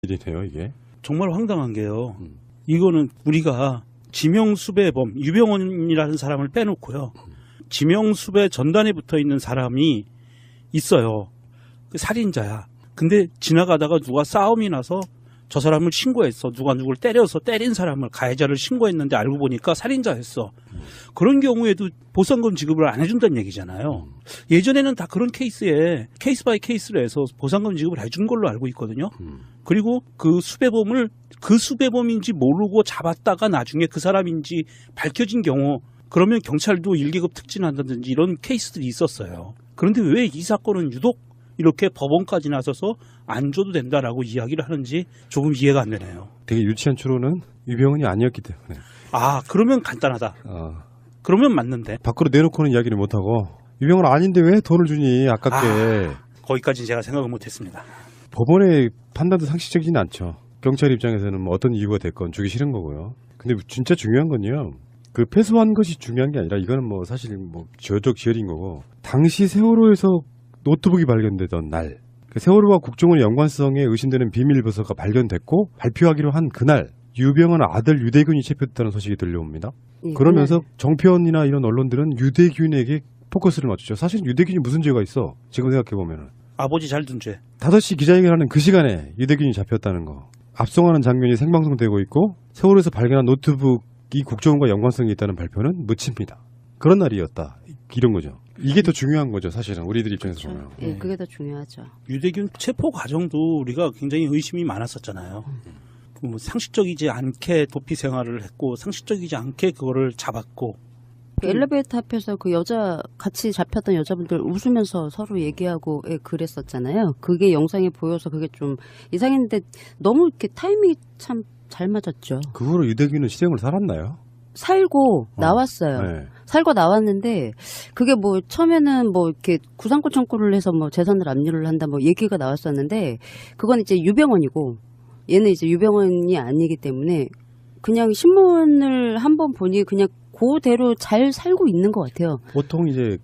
일이네요, 이게. 정말 황당한 게요. 이거는 우리가 지명수배범 유병헌이라는 사람을 빼놓고요. 지명수배 전단에 붙어 있는 사람이 있어요. 그 살인자야. 근데 지나가다가 누가 싸움이 나서 저 사람을 신고했어. 누가 누굴 때려서 때린 사람을 가해자를 신고했는데 알고 보니까 살인자였어. 그런 경우에도 보상금 지급을 안 해준다는 얘기잖아요. 예전에는 다 그런 케이스에 케이스 바이 케이스로 해서 보상금 지급을 해준 걸로 알고 있거든요. 그리고 그 수배범인지 모르고 잡았다가 나중에 그 사람인지 밝혀진 경우 그러면 경찰도 1계급 특진한다든지 이런 케이스들이 있었어요. 그런데 왜 이 사건은 유독 이렇게 법원까지 나서서 안 줘도 된다라고 이야기를 하는지 조금 이해가 안 되네요. 되게 유치한 추론은 유병헌이 아니었기 때문에. 아, 그러면 간단하다. 그러면 맞는데. 밖으로 내놓고는 이야기를 못하고 유병헌 아닌데 왜 돈을 주니 아깝게. 거기까지는 제가 생각을 못했습니다. 법원의 판단도 상식적이진 않죠. 경찰 입장에서는 뭐 어떤 이유가 됐건 주기 싫은 거고요. 근데 진짜 중요한 건요. 그 패소한 것이 중요한 게 아니라 이거는 뭐 사실 뭐 지어적 지혈인 거고 당시 세월호에서 노트북이 발견되던 날 세월호와 국정원의 연관성에 의심되는 비밀 보고서가 발견됐고 발표하기로 한 그날 유병헌 아들 유대균이 체포됐다는 소식이 들려옵니다. 그러면서 정표원이나 이런 언론들은 유대균에게 포커스를 맞추죠. 사실 유대균이 무슨 죄가 있어? 지금 생각해보면. 아버지 잘 둔 죄. 5시 기자회견하는 그 시간에 유대균이 잡혔다는 거. 압송하는 장면이 생방송되고 있고 세월호에서 발견한 노트북이 국정원과 연관성이 있다는 발표는 묻힙니다. 그런 날이었다. 이런 거죠. 이게 더 중요한 거죠. 사실은 우리들 입장에서 보면. 예, 그게 더 중요하죠. 유대균 체포 과정도 우리가 굉장히 의심이 많았었잖아요. 뭐 상식적이지 않게 도피 생활을 했고 상식적이지 않게 그거를 잡았고 그 엘리베이터 앞에서 그 여자 같이 잡혔던 여자분들 웃으면서 서로 얘기하고 그랬었잖아요. 그게 영상에 보여서 그게 좀 이상했는데 너무 이렇게 타이밍이 참 잘 맞았죠. 그 후로 유대균은 실형을 살았나요? 살고 나왔어요. 네. 살고 나왔는데 그게 뭐 처음에는 뭐 이렇게 구상권 청구를 해서 뭐 재산을 압류를 한다 뭐 얘기가 나왔었는데 그건 이제 유병헌이고 얘는 이제 유병헌이 아니기 때문에 그냥 신문을 한번 보니 그냥 그대로 잘 살고 있는 것 같아요. 보통 이제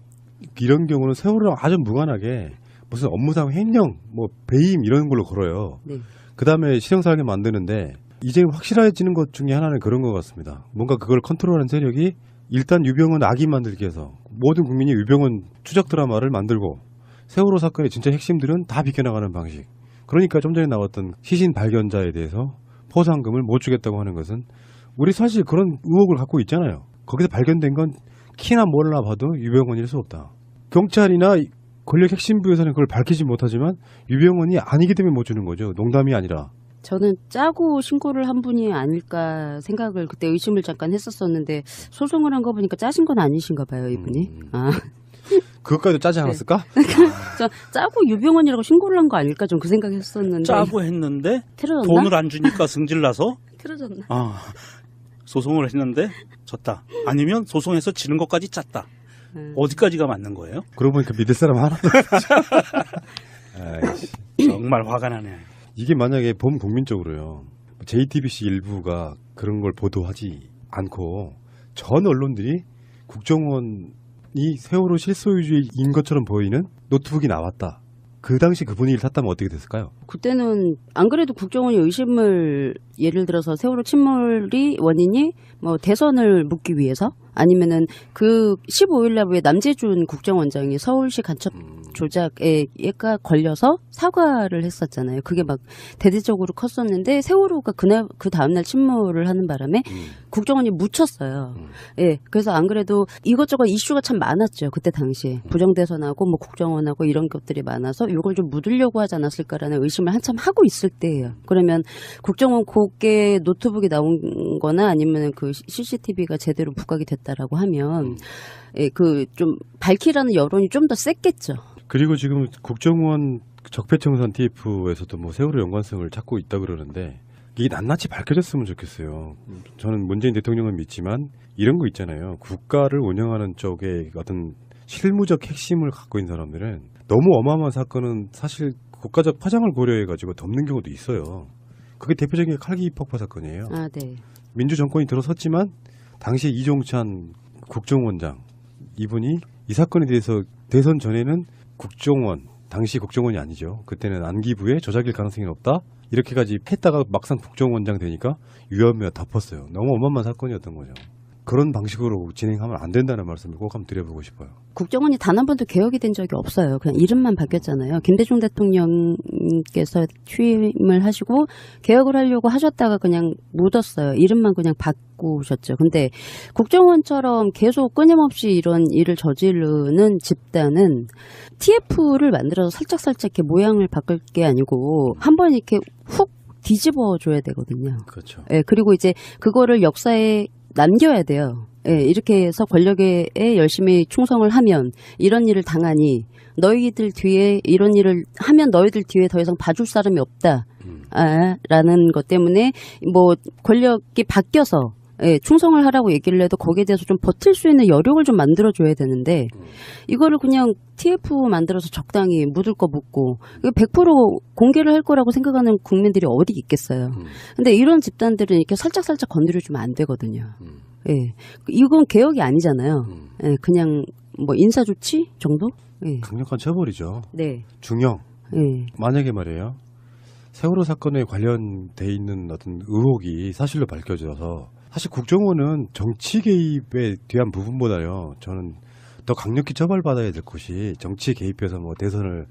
이런 경우는 세월호랑 아주 무관하게 무슨 업무상 횡령, 뭐 배임 이런 걸로 걸어요. 네. 그 다음에 실형살게 만드는데 이제 확실해지는 것 중에 하나는 그런 것 같습니다. 뭔가 그걸 컨트롤하는 세력이 일단 유병헌 악인 만들기 위해서 모든 국민이 유병헌 추적 드라마를 만들고 세월호 사건의 진짜 핵심들은 다 비켜나가는 방식. 그러니까 좀 전에 나왔던 시신 발견자에 대해서 포상금을 못 주겠다고 하는 것은 우리 사실 그런 의혹을 갖고 있잖아요. 거기서 발견된 건 키나 몰라 봐도 유병헌일 수 없다. 경찰이나 권력 핵심부에서는 그걸 밝히지 못하지만 유병헌이 아니기 때문에 못 주는 거죠. 농담이 아니라. 저는 짜고 신고를 한 분이 아닐까 생각을 그때 의심을 잠깐 했었었는데 소송을 한 거 보니까 짜신 건 아니신가 봐요, 이분이. 그것까지도 짜지 않았을까? 저 짜고 유병헌이라고 신고를 한 거 아닐까 좀 그 생각했었는데. 짜고 했는데 틀어졌나? 돈을 안 주니까 승질나서 틀어졌나? 소송을 했는데 졌다. 아니면 소송해서 지는 것까지 짰다. 어디까지가 맞는 거예요? 그러고 보니까 믿을 사람 하나도 없죠. 정말 화가 나네. 이게 만약에 범국민적으로요. JTBC 일부가 그런 걸 보도하지 않고 전 언론들이 국정원이 세월호 실소유주의인 것처럼 보이는 노트북이 나왔다. 그 당시 그 분위기를 탔다면 어떻게 됐을까요? 그때는 안 그래도 국정원이 의심을 예를 들어서 세월호 침몰이 원인이 뭐 대선을 묻기 위해서 아니면은 그 15일 날 왜 남재준 국정원장이 서울시 간첩 조작에 얘가 걸려서 사과를 했었잖아요. 그게 막 대대적으로 컸었는데 세월호가 그 다음날 침몰을 하는 바람에 국정원이 묻혔어요. 예, 그래서 안 그래도 이것저것 이슈가 참 많았죠. 그때 당시에 부정대선하고 뭐 국정원하고 이런 것들이 많아서 이걸 좀 묻으려고 하지 않았을까라는 의심을 한참 하고 있을 때예요. 그러면 국정원 고게 노트북이 나온 거나 아니면 그 CCTV가 제대로 부각이 됐다라고 하면 예, 그 좀 밝히라는 여론이 좀 더 셌겠죠. 그리고 지금 국정원 적폐청산 TF에서도 뭐 세월호 연관성을 찾고 있다 그러는데 이게 낱낱이 밝혀졌으면 좋겠어요. 저는 문재인 대통령을 믿지만 이런 거 있잖아요. 국가를 운영하는 쪽에 어떤 실무적 핵심을 갖고 있는 사람들은 너무 어마어마한 사건은 사실 국가적 파장을 고려해가지고 덮는 경우도 있어요. 그게 대표적인 칼기 폭파 사건이에요. 아, 네. 민주정권이 들어섰지만 당시 이종찬 국정원장 이분이 이 사건에 대해서 대선 전에는 국정원, 당시 국정원이 아니죠. 그때는 안기부의 조작일 가능성이 높다. 이렇게까지 했다가 막상 국정원장 되니까 유야무야 덮었어요. 너무 어마어마한 사건이었던 거죠. 그런 방식으로 진행하면 안 된다는 말씀을 꼭 한번 드려보고 싶어요. 국정원이 단 한 번도 개혁이 된 적이 없어요. 그냥 이름만 바뀌었잖아요. 김대중 대통령께서 취임을 하시고 개혁을 하려고 하셨다가 그냥 묻었어요. 이름만 그냥 바꾸셨죠. 근데 국정원처럼 계속 끊임없이 이런 일을 저지르는 집단은 TF를 만들어서 살짝살짝 이렇게 모양을 바꿀 게 아니고 한번 이렇게 훅 뒤집어 줘야 되거든요. 그렇죠. 예, 그리고 이제 그거를 역사에 남겨야 돼요. 예, 이렇게 해서 권력에 열심히 충성을 하면 이런 일을 당하니 너희들 뒤에 이런 일을 하면 너희들 뒤에 더 이상 봐줄 사람이 없다. 라는 것 때문에 뭐 권력이 바뀌어서 예, 충성을 하라고 얘기를 해도 거기에 대해서 좀 버틸 수 있는 여력을 좀 만들어줘야 되는데 이거를 그냥 TF 만들어서 적당히 묻을 거 묻고 100% 공개를 할 거라고 생각하는 국민들이 어디 있겠어요. 근데 이런 집단들은 이렇게 살짝살짝 건드려주면 안 되거든요. 예, 이건 개혁이 아니잖아요. 예, 그냥 뭐 인사조치 정도? 예. 강력한 처벌이죠. 네. 중형. 예. 만약에 말이에요. 세월호 사건에 관련돼 있는 어떤 의혹이 사실로 밝혀져서 사실 국정원은 정치 개입에 대한 부분보다요. 저는 더 강력히 처벌받아야 될 것이 정치에 개입해서 뭐 대선을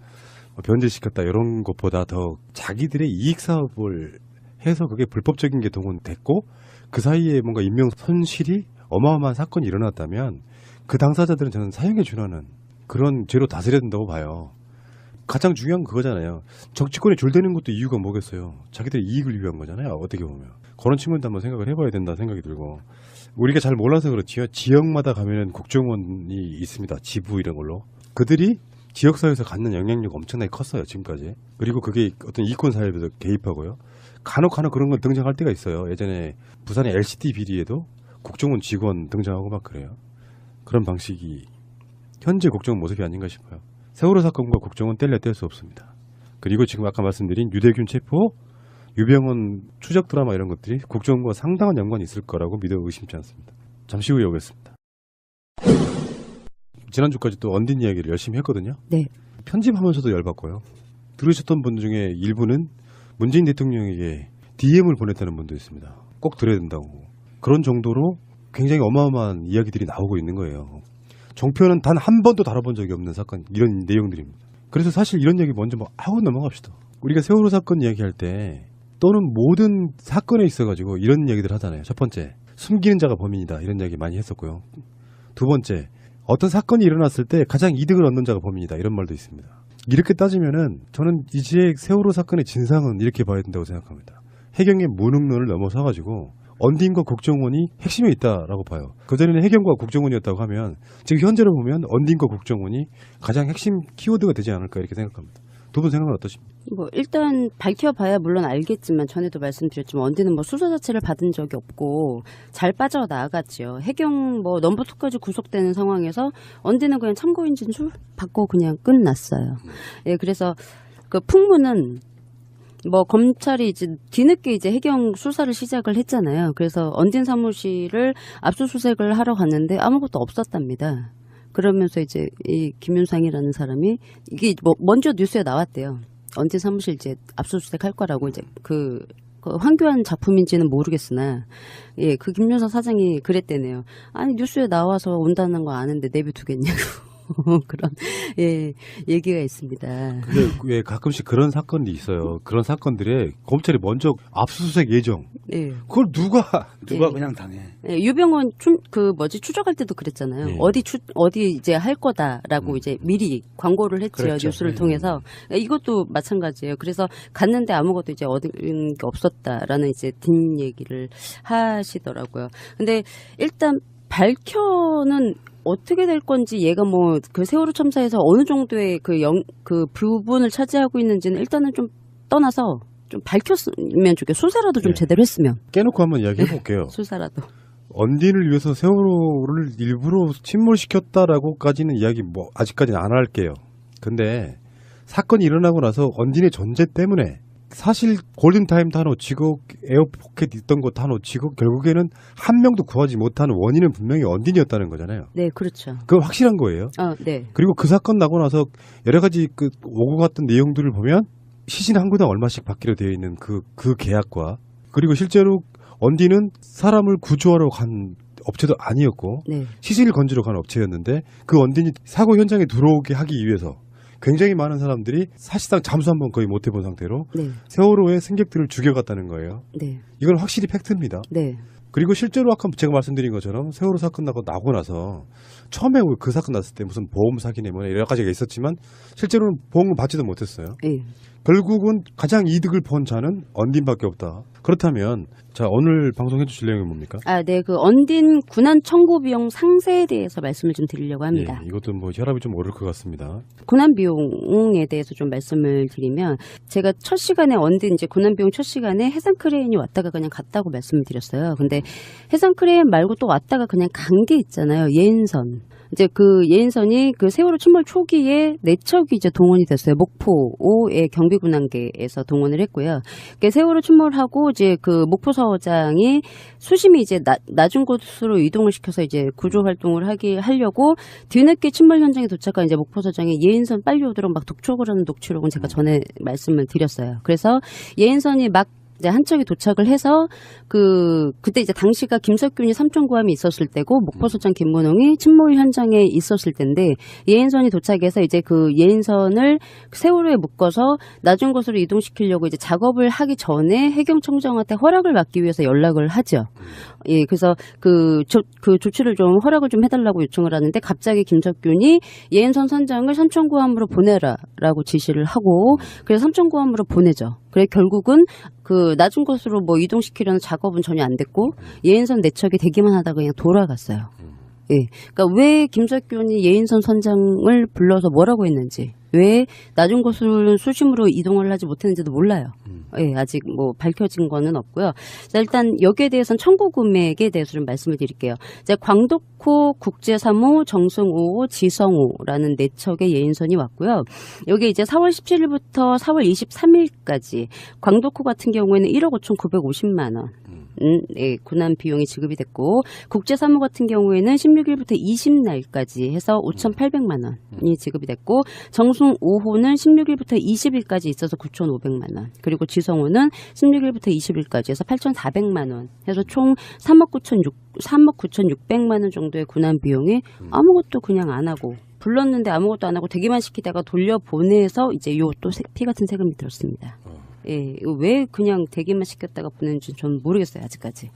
변질시켰다 이런 것보다 더 자기들의 이익 사업을 해서 그게 불법적인 게 동원됐고 그 사이에 뭔가 인명 손실이 어마어마한 사건이 일어났다면 그 당사자들은 저는 사형에 준하는 그런 죄로 다스려야 된다고 봐요. 가장 중요한 건 그거잖아요. 정치권에 줄대는 것도 이유가 뭐겠어요. 자기들의 이익을 위한 거잖아요. 어떻게 보면. 그런 측면도 한번 생각을 해봐야 된다 생각이 들고 우리가 잘 몰라서 그렇지요. 지역마다 가면은 국정원이 있습니다. 지부 이런 걸로. 그들이 지역사회에서 갖는 영향력 엄청나게 컸어요. 지금까지. 그리고 그게 어떤 이권 사회에도 개입하고요. 간혹 그런 건 등장할 때가 있어요. 예전에 부산의 LCT 비리에도 국정원 직원 등장하고 막 그래요. 그런 방식이 현재 국정원 모습이 아닌가 싶어요. 세월호 사건과 국정원 뗄래야 뗄 수 없습니다. 그리고 지금 아까 말씀드린 유대균 체포, 유병헌 추적 드라마 이런 것들이 국정원과 상당한 연관이 있을 거라고 믿어 의심치 않습니다. 잠시 후에 오겠습니다. 지난주까지 또 언딘 이야기를 열심히 했거든요. 네. 편집하면서도 열받고요. 들으셨던 분 중에 일부는 문재인 대통령에게 DM을 보냈다는 분도 있습니다. 꼭 들어야 된다고. 그런 정도로 굉장히 어마어마한 이야기들이 나오고 있는 거예요. 종편은 단 한 번도 다뤄본 적이 없는 사건, 이런 내용들입니다. 그래서 사실 이런 얘기 먼저 하고 넘어갑시다. 우리가 세월호 사건 이야기할 때 또는 모든 사건에 있어가지고 이런 얘기들 하잖아요. 첫 번째, 숨기는 자가 범인이다. 이런 이야기 많이 했었고요. 두 번째, 어떤 사건이 일어났을 때 가장 이득을 얻는 자가 범인이다. 이런 말도 있습니다. 이렇게 따지면은 저는 이제 세월호 사건의 진상은 이렇게 봐야 된다고 생각합니다. 해경의 무능론을 넘어서가지고 언딘과 국정원이 핵심에 있다라고 봐요. 그전에는 해경과 국정원이었다고 하면 지금 현재로 보면 언딘과 국정원이 가장 핵심 키워드가 되지 않을까 이렇게 생각합니다. 두 분 생각은 어떠십니까? 뭐 일단 밝혀봐야 물론 알겠지만 전에도 말씀드렸지만 언디는 뭐 수사 자체를 받은 적이 없고 잘 빠져나갔지요. 해경 뭐 넘버2까지 구속되는 상황에서 언디는 그냥 참고인 진술 받고 그냥 끝났어요. 예, 그래서 그 풍문은 뭐 검찰이 이제 뒤늦게 이제 해경 수사를 시작을 했잖아요. 그래서 언딘 사무실을 압수수색을 하러 갔는데 아무것도 없었답니다. 그러면서 이제 이 김윤상이라는 사람이 이게 뭐 먼저 뉴스에 나왔대요. 언딘 사무실 이제 압수수색 할 거라고 이제 그 황교안 작품인지는 모르겠으나 예, 그 김윤상 사장이 그랬대네요. 아니 뉴스에 나와서 온다는 거 아는데 내비두겠냐고. 그런 예 얘기가 있습니다. 근데 왜 가끔씩 그런 사건이 있어요. 그런 사건들에 검찰이 먼저 압수수색 예정. 예. 그걸 누가 예. 그냥 당해. 예, 유병헌 추적할 때도 그랬잖아요. 예. 어디 이제 할 거다라고 이제 미리 광고를 했지요. 그렇죠. 뉴스를 통해서. 이것도 마찬가지예요. 그래서 갔는데 아무것도 이제 얻은 게 없었다라는 이제 뒷얘기를 하시더라고요. 근데 일단 밝혀는 어떻게 될 건지 얘가 뭐 그 세월호 참사에서 어느 정도의 그 부분을 차지하고 있는지는 일단은 좀 떠나서 좀 밝혔으면 좋겠어요. 수사라도 좀 예. 제대로 했으면. 깨놓고 한번 이야기해 볼게요. 수사라도. 언딘을 위해서 세월호를 일부러 침몰시켰다라고까지는 이야기 뭐 아직까지는 안 할게요. 근데 사건이 일어나고 나서 언딘의 존재 때문에 사실 골든타임 다 놓치고 에어포켓 있던 거 다 놓치고 결국에는 한 명도 구하지 못하는 원인은 분명히 언딘이었다는 거잖아요. 네, 그렇죠. 그건 확실한 거예요. 네. 그리고 그 사건 나고 나서 여러 가지 그 오고 갔던 내용들을 보면 시신 한 구당 얼마씩 받기로 되어 있는 그 계약과 그리고 실제로 언디는 사람을 구조하러 간 업체도 아니었고 네. 시신을 건지러 간 업체였는데 그 언딘이 사고 현장에 들어오게 하기 위해서 굉장히 많은 사람들이 사실상 잠수 한번 거의 못 해본 상태로 네. 세월호의 승객들을 죽여갔다는 거예요. 네. 이건 확실히 팩트입니다. 네. 그리고 실제로 아까 제가 말씀드린 것처럼 세월호 사건 나고 나서 처음에 그 사건 났을 때 무슨 보험 사기네 뭐 여러 가지가 있었지만 실제로는 보험을 받지도 못했어요. 네. 결국은 가장 이득을 본 자는 언딘밖에 없다. 그렇다면 자 오늘 방송해 주실 내용이 뭡니까? 네. 그 언딘 군안 청구 비용 상세에 대해서 말씀을 좀 드리려고 합니다. 예, 이것도 뭐 혈압이 좀 오를 것 같습니다. 군안 비용에 대해서 좀 말씀을 드리면 제가 첫 시간에 언딘 이제 군안 비용 첫 시간에 해상 크레인이 왔다가 그냥 갔다고 말씀을 드렸어요. 근데 해상 크레인 말고 또 왔다가 그냥 간 게 있잖아요. 예인선. 이제 그 예인선이 그 세월호 침몰 초기에 4척이 이제 동원이 됐어요. 목포의 경비군함계에서 동원을 했고요. 세월호 침몰하고 이제 그 목포서장이 수심이 이제 낮은 곳으로 이동을 시켜서 이제 구조 활동을 하려고 뒤늦게 침몰 현장에 도착한 이제 목포서장이 예인선 빨리 오도록 막 독촉을 하는 녹취록은 제가 전에 말씀을 드렸어요. 그래서 예인선이 막 이제 한 척이 도착을 해서 그때 이제 당시가 김석균이 삼천구함이 있었을 때고 목포소장 김문홍이 침몰 현장에 있었을 때인데 예인선이 도착해서 이제 그 예인선을 세월호에 묶어서 낮은 곳으로 이동시키려고 이제 작업을 하기 전에 해경청장한테 허락을 받기 위해서 연락을 하죠. 예, 그래서 그 조치를 좀 허락을 좀 해달라고 요청을 하는데 갑자기 김석균이 예인선 선장을 삼천구함으로 보내라라고 지시를 하고 그래서 삼천구함으로 보내죠. 그래 결국은 그 낮은 곳으로 뭐 이동시키려는 작업은 전혀 안 됐고 예인선 4척이 대기만 하다가 그냥 돌아갔어요. 예, 그러니까 왜 김석균이 예인선 선장을 불러서 뭐라고 했는지, 왜 낮은 곳으로 수심으로 이동을 하지 못했는지도 몰라요. 예, 아직 뭐 밝혀진 거는 없고요. 자, 일단 여기에 대해서는 청구 금액에 대해서 좀 말씀을 드릴게요. 이제 광덕호, 국제3호, 정승5호, 지성호라는 4척의 예인선이 왔고요. 여기 이제 4월 17일부터 4월 23일까지 광덕호 같은 경우에는 1억 5,950만 원. 네, 군안 비용이 지급이 됐고 국제 3호 같은 경우에는 16일부터 20날까지 해서 5,800만 원이 지급이 됐고 정승 5호는 16일부터 20일까지 있어서 9,500만 원 그리고 지성호는 16일부터 20일까지 해서 8,400만 원 해서 총 3억 9,600만 원 정도의 군안 비용이 아무것도 그냥 안 하고 불렀는데 아무것도 안 하고 대기만 시키다가 돌려보내서 이제 요 또 피 같은 세금이 들었습니다. 예, 왜 그냥 대기만 시켰다가 보내는지 전 모르겠어요, 아직까지.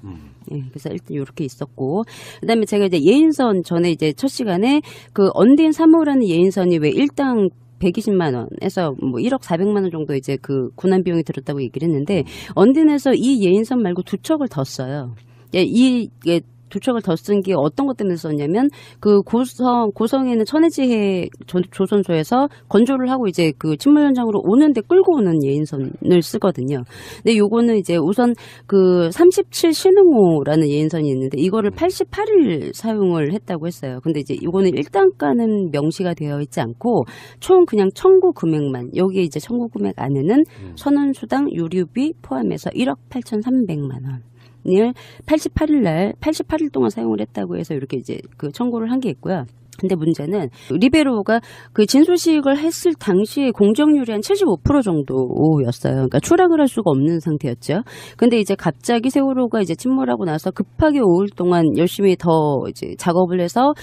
예, 그래서 일단 이렇게 있었고. 그 다음에 제가 이제 예인선 전에 이제 첫 시간에 그 언딘 3호라는 예인선이 왜 일당 120만 원에서 뭐 1억 400만 원 정도 이제 그 군안 비용이 들었다고 얘기를 했는데 언딘에서 이 예인선 말고 2척을 더 써요. 예, 이게 2척을 더 쓴 게 어떤 것 때문에 썼냐면 그 고성에는 천혜지해 조선소에서 건조를 하고 이제 그 침몰 현장으로 오는데 끌고 오는 예인선을 쓰거든요. 근데 요거는 이제 우선 그 37 신흥호라는 예인선이 있는데 이거를 88일 사용을 했다고 했어요. 근데 이제 이거는 일단가는 명시가 되어 있지 않고 총 그냥 청구 금액만 여기에 이제 청구 금액 안에는 선원수당 유류비 포함해서 1억 8,300만 원. 을 88일 동안 사용을 했다고 해서 이렇게 이제 그 청구를 한 게 있고요. 근데 문제는 리베로가 그 진수식을 했을 당시에 공정률이 한 75% 정도였어요. 그러니까 추락을 할 수가 없는 상태였죠. 근데 이제 갑자기 세월호가 이제 침몰하고 나서 급하게 5일 동안 열심히 더 이제 작업을 해서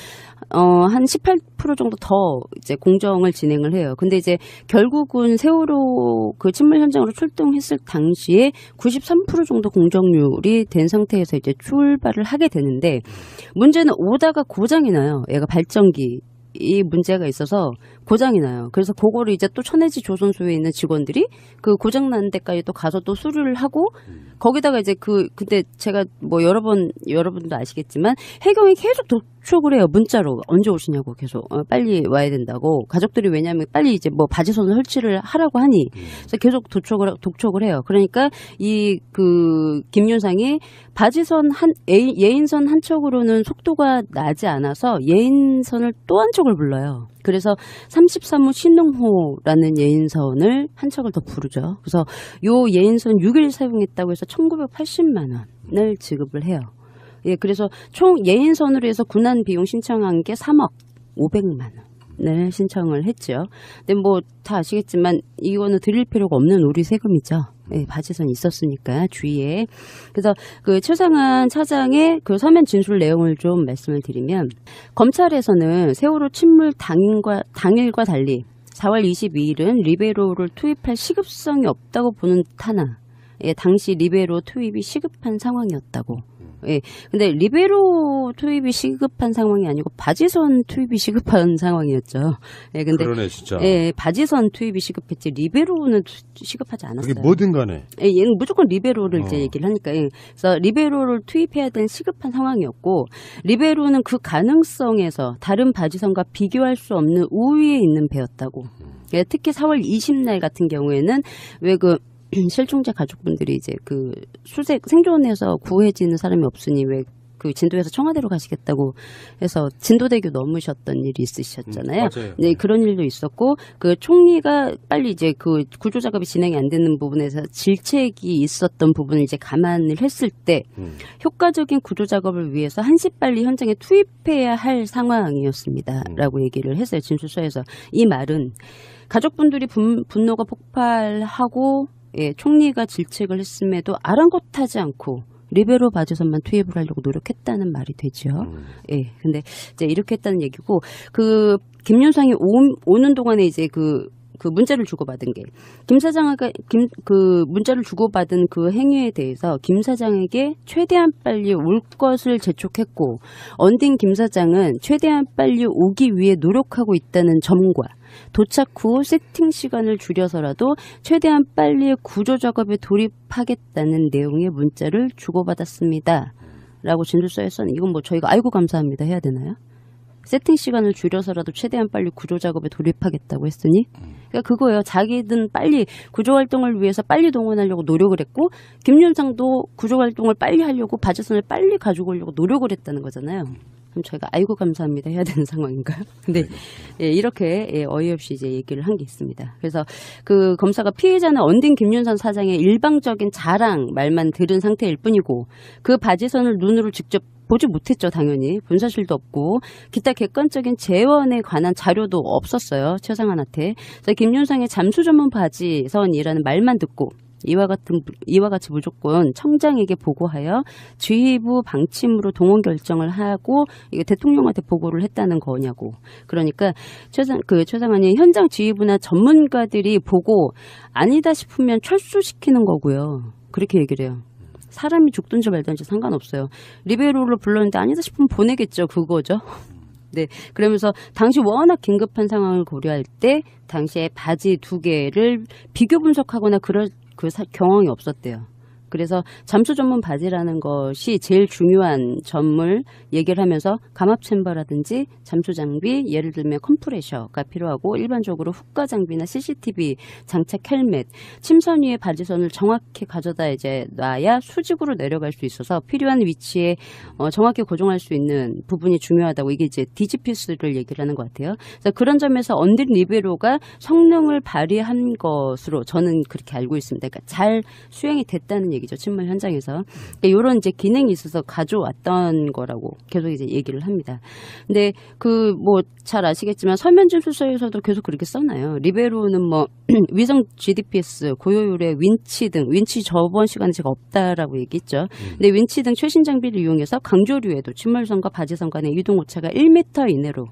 한 18% 정도 더 이제 공정을 진행을 해요. 근데 이제 결국은 세월호 그 침몰 현장으로 출동했을 당시에 93% 정도 공정률이 된 상태에서 이제 출발을 하게 되는데 문제는 오다가 고장이 나요. 얘가 발전기 이 문제가 있어서 고장이 나요. 그래서 그거를 이제 또 천혜지 조선소에 있는 직원들이 그 고장 난 데까지 또 가서 또 수리를 하고 거기다가 이제 그때 제가 뭐 여러분도 아시겠지만 해경이 계속 독촉을 해요. 문자로 언제 오시냐고 계속 빨리 와야 된다고 가족들이 왜냐하면 빨리 이제 뭐 바지선을 설치를 하라고 하니 그래서 계속 독촉을 해요. 그러니까 이 그 김윤상이 바지선 예인선 한 척으로는 속도가 나지 않아서 예인선을 또 한 척을 불러요. 그래서 33호 신흥호라는 예인선을 한 척을 더 부르죠. 그래서 요 예인선 6일 사용했다고 해서 1,980만 원을 지급을 해요. 예, 그래서 총 예인선으로 해서 군안 비용 신청한 게 3억 500만 네, 신청을 했죠. 근데 뭐 다 아시겠지만 이거는 드릴 필요가 없는 우리 세금이죠. 네, 바지선 있었으니까 주위에. 그래서 그 최상한 차장의 그 서면 진술 내용을 좀 말씀을 드리면, 검찰에서는 세월호 침몰 당일과 달리 4월 22일은 리베로를 투입할 시급성이 없다고 보는 타나, 예, 당시 리베로 투입이 시급한 상황이었다고. 예, 근데 리베로 투입이 시급한 상황이 아니고 바지선 투입이 시급한 상황이었죠. 예, 근데 그러네 진짜. 예, 바지선 투입이 시급했지 리베로는 시급하지 않았어요. 그게 뭐든 간에. 예, 얘는 무조건 리베로를 이제 어. 얘기를 하니까. 예. 그래서 리베로를 투입해야 되는 시급한 상황이었고, 리베로는 그 가능성에서 다른 바지선과 비교할 수 없는 우위에 있는 배였다고. 예, 특히 4월 20날 같은 경우에는 왜 그 실종자 가족분들이 이제 그 생존해서 구해지는 사람이 없으니 왜 그 진도에서 청와대로 가시겠다고 해서 진도대교 넘으셨던 일이 있으셨잖아요. 맞아요. 네, 그런 일도 있었고, 그 총리가 빨리 이제 그 구조 작업이 진행이 안 되는 부분에서 질책이 있었던 부분을 이제 감안을 했을 때 효과적인 구조 작업을 위해서 한시빨리 현장에 투입해야 할 상황이었습니다라고 얘기를 했어요. 진술서에서. 이 말은 가족분들이 분노가 폭발하고, 예, 총리가 질책을 했음에도 아랑곳하지 않고 리베로 바지선만 투입을 하려고 노력했다는 말이 되죠. 예, 근데 이제 이렇게 했다는 얘기고, 그 김윤상이 오는 동안에 이제 그 문자를 주고받은 게, 김 사장에게 그 문자를 주고받은 그 행위에 대해서 김 사장에게 최대한 빨리 올 것을 재촉했고, 언딘 김 사장은 최대한 빨리 오기 위해 노력하고 있다는 점과, 도착 후 세팅 시간을 줄여서라도 최대한 빨리 구조 작업에 돌입하겠다는 내용의 문자를 주고받았습니다. 라고 진술서에 썼는데, 이건 뭐 저희가 아이고 감사합니다 해야 되나요? 세팅 시간을 줄여서라도 최대한 빨리 구조 작업에 돌입하겠다고 했으니, 그러니까 그거예요. 자기든 빨리 구조 활동을 위해서 빨리 동원하려고 노력을 했고, 김윤상도 구조 활동을 빨리 하려고 바지선을 빨리 가지고 오려고 노력을 했다는 거잖아요. 그럼 저희가 아이고 감사합니다 해야 되는 상황인가요? 근데 예, 이렇게 예, 어이없이 이제 얘기를 한 게 있습니다. 그래서 그 검사가 피해자는 언딘 김윤선 사장의 일방적인 자랑 말만 들은 상태일 뿐이고, 그 바지선을 눈으로 직접 보지 못했죠. 당연히 본 사실도 없고, 기타 객관적인 재원에 관한 자료도 없었어요. 최상한한테. 그래서 김윤상의 잠수 전문 바지선이라는 말만 듣고 이와 같이 무조건 청장에게 보고하여 지휘부 방침으로 동원 결정을 하고 이게 대통령한테 보고를 했다는 거냐고. 그러니까 최상한이 현장 지휘부나 전문가들이 보고 아니다 싶으면 철수시키는 거고요. 그렇게 얘기를 해요. 사람이 죽든지 말든지 상관없어요. 리베로를 불렀는데 아니다 싶으면 보내겠죠. 그거죠. 네, 그러면서 당시 워낙 긴급한 상황을 고려할 때 당시에 바지 2개를 비교 분석하거나 그럴 경황이 없었대요. 그래서 잠수 전문 바지라는 것이 제일 중요한 점을 얘기를 하면서 감압 챔버라든지 잠수 장비, 예를 들면 컴프레셔가 필요하고, 일반적으로 훅가 장비나 CCTV 장착 헬멧, 침선 위에 바지선을 정확히 가져다 이제 놔야 수직으로 내려갈 수 있어서 필요한 위치에 정확히 고정할 수 있는 부분이 중요하다고, 이게 이제 디지피스를 얘기를 하는 것 같아요. 그래서 그런 점에서 언딘 리베로가 성능을 발휘한 것으로 저는 그렇게 알고 있습니다. 그러니까 잘 수행이 됐다는 얘기죠. 침몰 현장에서. 이런 이제 기능이 있어서 가져왔던 거라고 계속 이제 얘기를 합니다. 근데 그 뭐 잘 아시겠지만 서면 진술서에서도 계속 그렇게 써놔요. 리베로는 뭐 위성 GDPS, 고효율의 윈치 등, 윈치 저번 시간에 제가 없다라고 얘기했죠. 근데 윈치 등 최신 장비를 이용해서 강조류에도 침몰선과 바지선 간의 이동 오차가 1m 이내로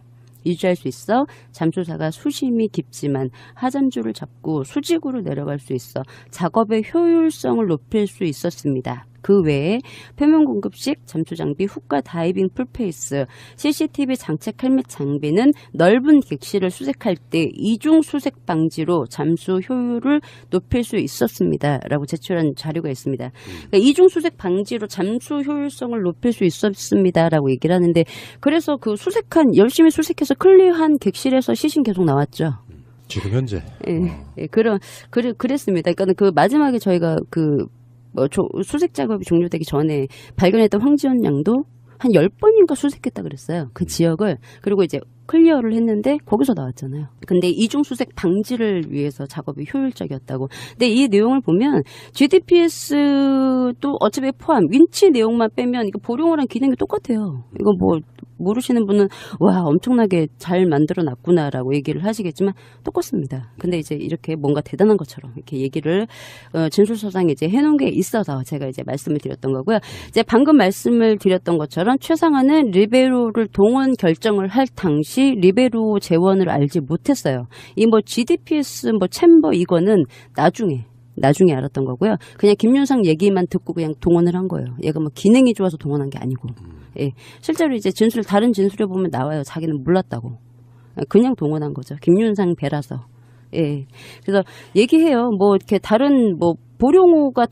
유지할 수 있어 잠수사가 수심이 깊지만 하잠줄을 잡고 수직으로 내려갈 수 있어 작업의 효율성을 높일 수 있었습니다. 그 외에 표면 공급식 잠수 장비, 훅과 다이빙 풀페이스, CCTV 장착 헬멧 장비는 넓은 객실을 수색할 때 이중 수색 방지로 잠수 효율을 높일 수 있었습니다. 라고 제출한 자료가 있습니다. 그러니까 이중 수색 방지로 잠수 효율성을 높일 수 있었습니다. 라고 얘기를 하는데, 그래서 그 열심히 수색해서 클리어한 객실에서 시신 계속 나왔죠. 지금 현재. 예, 그랬습니다. 그러니까 그 마지막에 저희가 수색 작업이 종료되기 전에 발견했던 황지연 양도 한 10번인가 수색했다 그랬어요. 그 지역을. 그리고 이제 클리어를 했는데 거기서 나왔잖아요. 근데 이중 수색 방지를 위해서 작업이 효율적이었다고. 근데 이 내용을 보면 GDPS 또 어차피 포함 윈치 내용만 빼면 이거 보령호랑 기능이 똑같아요. 이거 뭐 모르시는 분은 와 엄청나게 잘 만들어 놨구나라고 얘기를 하시겠지만 똑같습니다. 근데 이제 이렇게 뭔가 대단한 것처럼 이렇게 얘기를 진술서상에 이제 해놓은 게 있어서 제가 이제 말씀을 드렸던 거고요. 이제 방금 말씀을 드렸던 것처럼 최상화는 리베로를 동원 결정을 할 당시 리베로 재원을 알지 못했어요. 이 뭐 GDPS 뭐 챔버 이거는 나중에 알았던 거고요. 그냥 김윤상 얘기만 듣고 그냥 동원을 한 거예요. 얘가 뭐 기능이 좋아서 동원한 게 아니고. 예. 실제로 이제 다른 진술에 보면 나와요. 자기는 몰랐다고. 그냥 동원한 거죠. 김윤상 배라서. 예. 그래서 얘기해요. 뭐 이렇게 다른 뭐 보령호가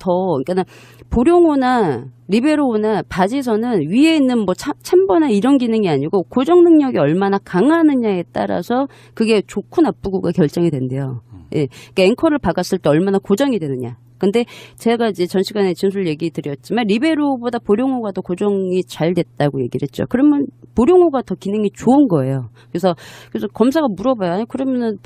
그러니까 보령호나 리베로나 바지선은 위에 있는 뭐 챔버나 이런 기능이 아니고 고정 능력이 얼마나 강하느냐에 따라서 그게 좋고 나쁘고가 결정이 된대요. 예. 그러니까 앵커를 박았을 때 얼마나 고정이 되느냐. 근데 제가 이제 전 시간에 진술 얘기 드렸지만 리베로보다 보령호가 더 고정이 잘 됐다고 얘기를 했죠. 그러면 보령호가 더 기능이 좋은 거예요. 그래서 검사가 물어봐요. 그러면은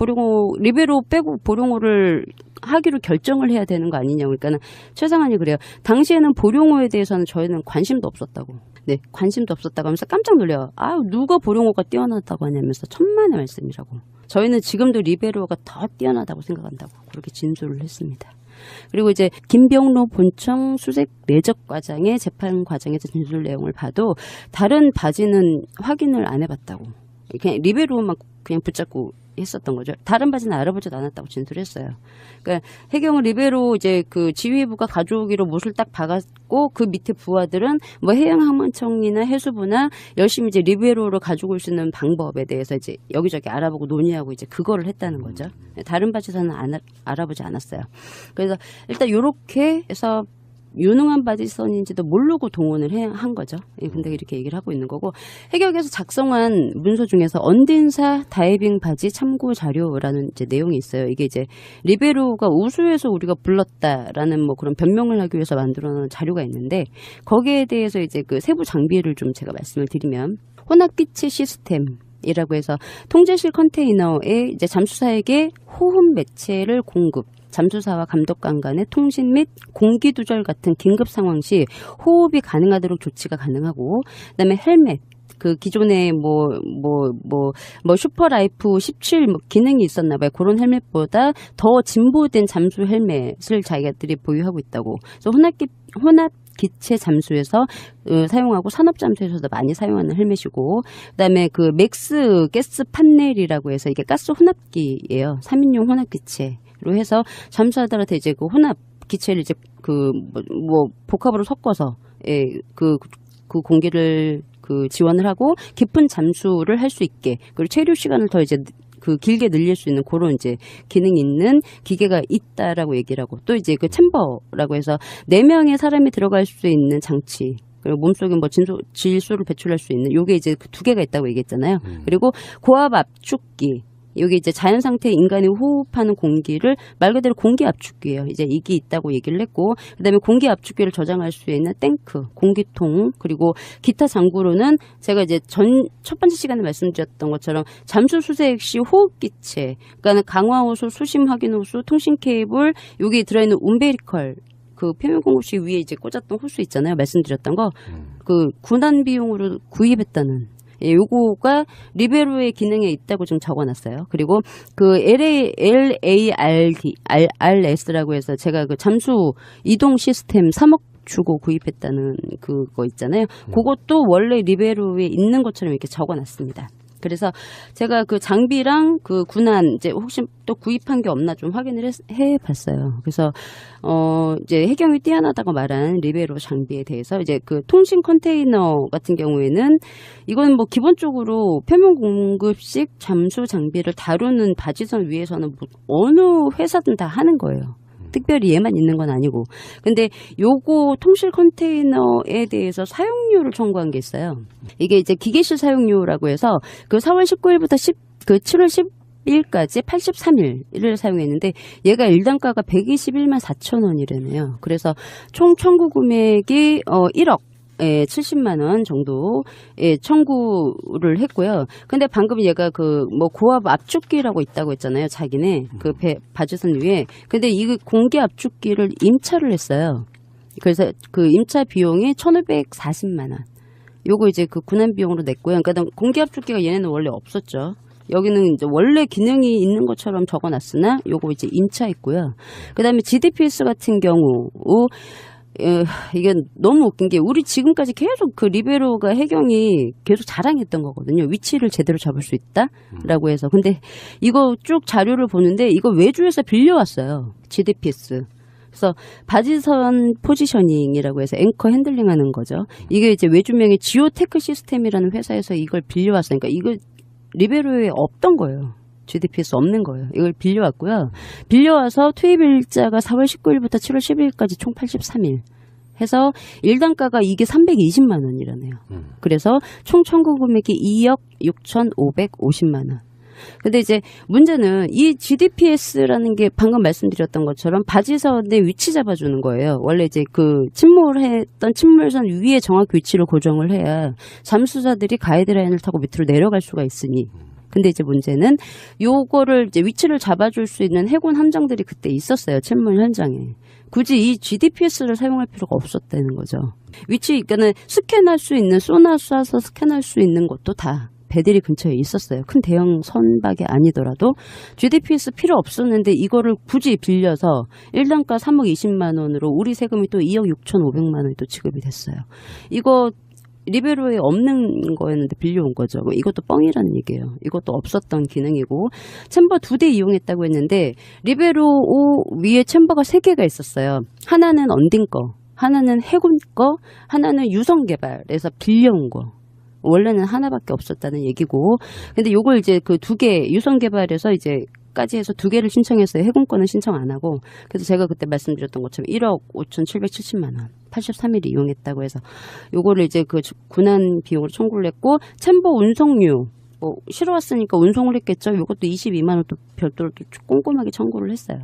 리베로 빼고 보령호를 하기로 결정을 해야 되는 거 아니냐. 그러니까는 최상환이 그래요. 당시에는 보령호에 대해서는 저희는 관심도 없었다고. 네, 관심도 없었다고 하면서 깜짝 놀래요. 아, 누가 보령호가 뛰어나다고 하냐면서 천만의 말씀이라고. 저희는 지금도 리베로가 더 뛰어나다고 생각한다고 그렇게 진술을 했습니다. 그리고 이제 김병로 본청 수색 내적 과장의 재판 과정에서 진술 내용을 봐도 다른 바지는 확인을 안 해봤다고. 그냥 리베로만 그냥 붙잡고 했었던 거죠. 다른 바지는 알아보지도 않았다고 진술했어요. 그러니까 해경은 리베로 이제 그 지휘부가 가져오기로 못을 딱 박았고 그 밑에 부하들은 뭐 해양항만청이나 해수부나 열심히 이제 리베로를 가지고 올 수 있는 방법에 대해서 이제 여기저기 알아보고 논의하고 이제 그거를 했다는 거죠. 다른 바지선은 알아보지 않았어요. 그래서 일단 요렇게 해서 유능한 바지선인지도 모르고 동원을 한 거죠. 예, 근데 이렇게 얘기를 하고 있는 거고 해경에서 작성한 문서 중에서 언딘사 다이빙 바지 참고 자료라는 이제 내용이 있어요. 이게 이제 리베로가 우수해서 우리가 불렀다라는 뭐 그런 변명을 하기 위해서 만들어놓은 자료가 있는데 거기에 대해서 이제 그 세부 장비를 좀 제가 말씀을 드리면 혼합기체 시스템이라고 해서 통제실 컨테이너에 이제 잠수사에게 호흡 매체를 공급. 잠수사와 감독관 간의 통신 및 공기 두절 같은 긴급 상황 시 호흡이 가능하도록 조치가 가능하고, 그다음에 헬멧, 그 기존에 슈퍼라이프 17 뭐 기능이 있었나 봐요. 그런 헬멧보다 더 진보된 잠수 헬멧을 자기들이 보유하고 있다고. 그래서 혼합 기체 잠수에서 사용하고 산업 잠수에서도 많이 사용하는 헬멧이고, 그다음에 그 맥스 가스 판넬이라고 해서 이게 가스 혼합기예요. 3인용 혼합 기체로 해서 잠수하더라도 이제 그 혼합 기체를 이제 복합으로 섞어서 그 공기를 그 지원을 하고 깊은 잠수를 할 수 있게, 그리고 체류 시간을 더 이제 그 길게 늘릴 수 있는 그런 이제 기능이 있는 기계가 있다라고 얘기를 하고, 또 이제 그 챔버라고 해서 4명의 사람이 들어갈 수 있는 장치, 그리고 몸속에 뭐 질소를 배출할 수 있는 요게 이제 그 2개가 있다고 얘기했잖아요. 그리고 고압 압축기, 여기 이제 자연 상태 인간이 호흡하는 공기를 말 그대로 공기 압축기예요. 이제 이게 있다고 얘기를 했고, 그다음에 공기 압축기를 저장할 수 있는 탱크, 공기통, 그리고 기타 장구로는 제가 이제 첫 번째 시간에 말씀드렸던 것처럼 잠수 수색 시 호흡 기체, 그러니까 강화 호수, 수심 확인 호수, 통신 케이블, 여기 들어있는 움베리컬, 그 표면 공급식 위에 이제 꽂았던 호수 있잖아요. 말씀드렸던 거, 그 군안 비용으로 구입했다는. 요거가 리베로의 기능에 있다고 좀 적어놨어요. 그리고 그 LARDRS라고 해서 제가 그 잠수 이동 시스템 3억 주고 구입했다는 그거 있잖아요. 그것도 원래 리베로에 있는 것처럼 이렇게 적어놨습니다. 그래서 제가 그 장비랑 그 군안 이제 혹시 또 구입한 게 없나 좀 확인을 해봤어요. 그래서 이제 해경이 뛰어나다고 말한 리베로 장비에 대해서 이제 그 통신 컨테이너 같은 경우에는 이거는 뭐 기본적으로 표면 공급식 잠수 장비를 다루는 바지선 위에서는 뭐 어느 회사든 다 하는 거예요. 특별히 얘만 있는 건 아니고. 근데 요거 통실 컨테이너에 대해서 사용료를 청구한 게 있어요. 이게 이제 기계실 사용료라고 해서 그 4월 19일부터 7월 10일까지 83일을 사용했는데 얘가 일단가가 121만 4천 원이라네요. 그래서 총 청구 금액이 1억 70만 원 정도 청구를 했고요. 근데 방금 얘가 그 뭐 고압 압축기라고 있다고 했잖아요. 자기네 그 바지선 위에. 근데 이 공기 압축기를 임차를 했어요. 그래서 그 임차 비용이 1,540만 원. 요거 이제 그 군안 비용으로 냈고요. 그러니까 공기압축기가 얘네는 원래 없었죠. 여기는 이제 원래 기능이 있는 것처럼 적어놨으나 요거 이제 임차했고요. 그다음에 GDPS 같은 경우 이게 너무 웃긴 게 우리 지금까지 계속 그 리베로가 해경이 계속 자랑했던 거거든요. 위치를 제대로 잡을 수 있다라고 해서. 근데 이거 쭉 자료를 보는데 이거 외주에서 빌려왔어요. GDPS. 그래서 바지선 포지셔닝이라고 해서 앵커 핸들링하는 거죠. 이게 이제 외주명의 지오테크 시스템이라는 회사에서 이걸 빌려왔으니까 이거 리베로에 없던 거예요. GDPS 없는 거예요. 이걸 빌려왔고요. 빌려와서 투입일자가 4월 19일부터 7월 12일까지 총 83일 해서 일단가가 이게 320만 원이라네요. 그래서 총 청구 금액이 2억 6,550만 원. 근데 이제 문제는 이 GDPS라는 게 방금 말씀드렸던 것처럼 바지선의 위치 잡아주는 거예요. 원래 이제 그 침몰했던 침몰선 위에 정확히 위치를 고정을 해야 잠수사들이 가이드라인을 타고 밑으로 내려갈 수가 있으니. 근데 이제 문제는 요거를 이제 위치를 잡아줄 수 있는 해군 함정들이 그때 있었어요. 침몰 현장에. 굳이 이 GDPS를 사용할 필요가 없었다는 거죠. 위치, 그러니까는 스캔할 수 있는, 쏘나 쏴서 스캔할 수 있는 것도 다 배들이 근처에 있었어요. 큰 대형 선박이 아니더라도 GDPS 필요 없었는데 이거를 굳이 빌려서 1단가 3억 20만 원으로 우리 세금이 또 2억 6,500만 원이 또 지급이 됐어요. 이거 리베로에 없는 거였는데 빌려온 거죠. 이것도 뻥이라는 얘기예요. 이것도 없었던 기능이고 챔버 2대 이용했다고 했는데 리베로 5 위에 챔버가 3개가 있었어요. 하나는 언딘 거, 하나는 해군 거, 하나는 유성 개발에서 빌려온 거. 원래는 하나밖에 없었다는 얘기고, 근데 요걸 이제 그 2개 유성 개발에서 이제 까지 해서 2개를 신청했어요. 해군 거는 신청 안 하고. 그래서 제가 그때 말씀드렸던 것처럼 1억 5,770만 원, 83일 이용했다고 해서 요거를 이제 그 군안 비용으로 청구를 했고, 챔버 운송료 뭐 실어 왔으니까 운송을 했겠죠. 요것도 22만 원 또 별도로 또 꼼꼼하게 청구를 했어요.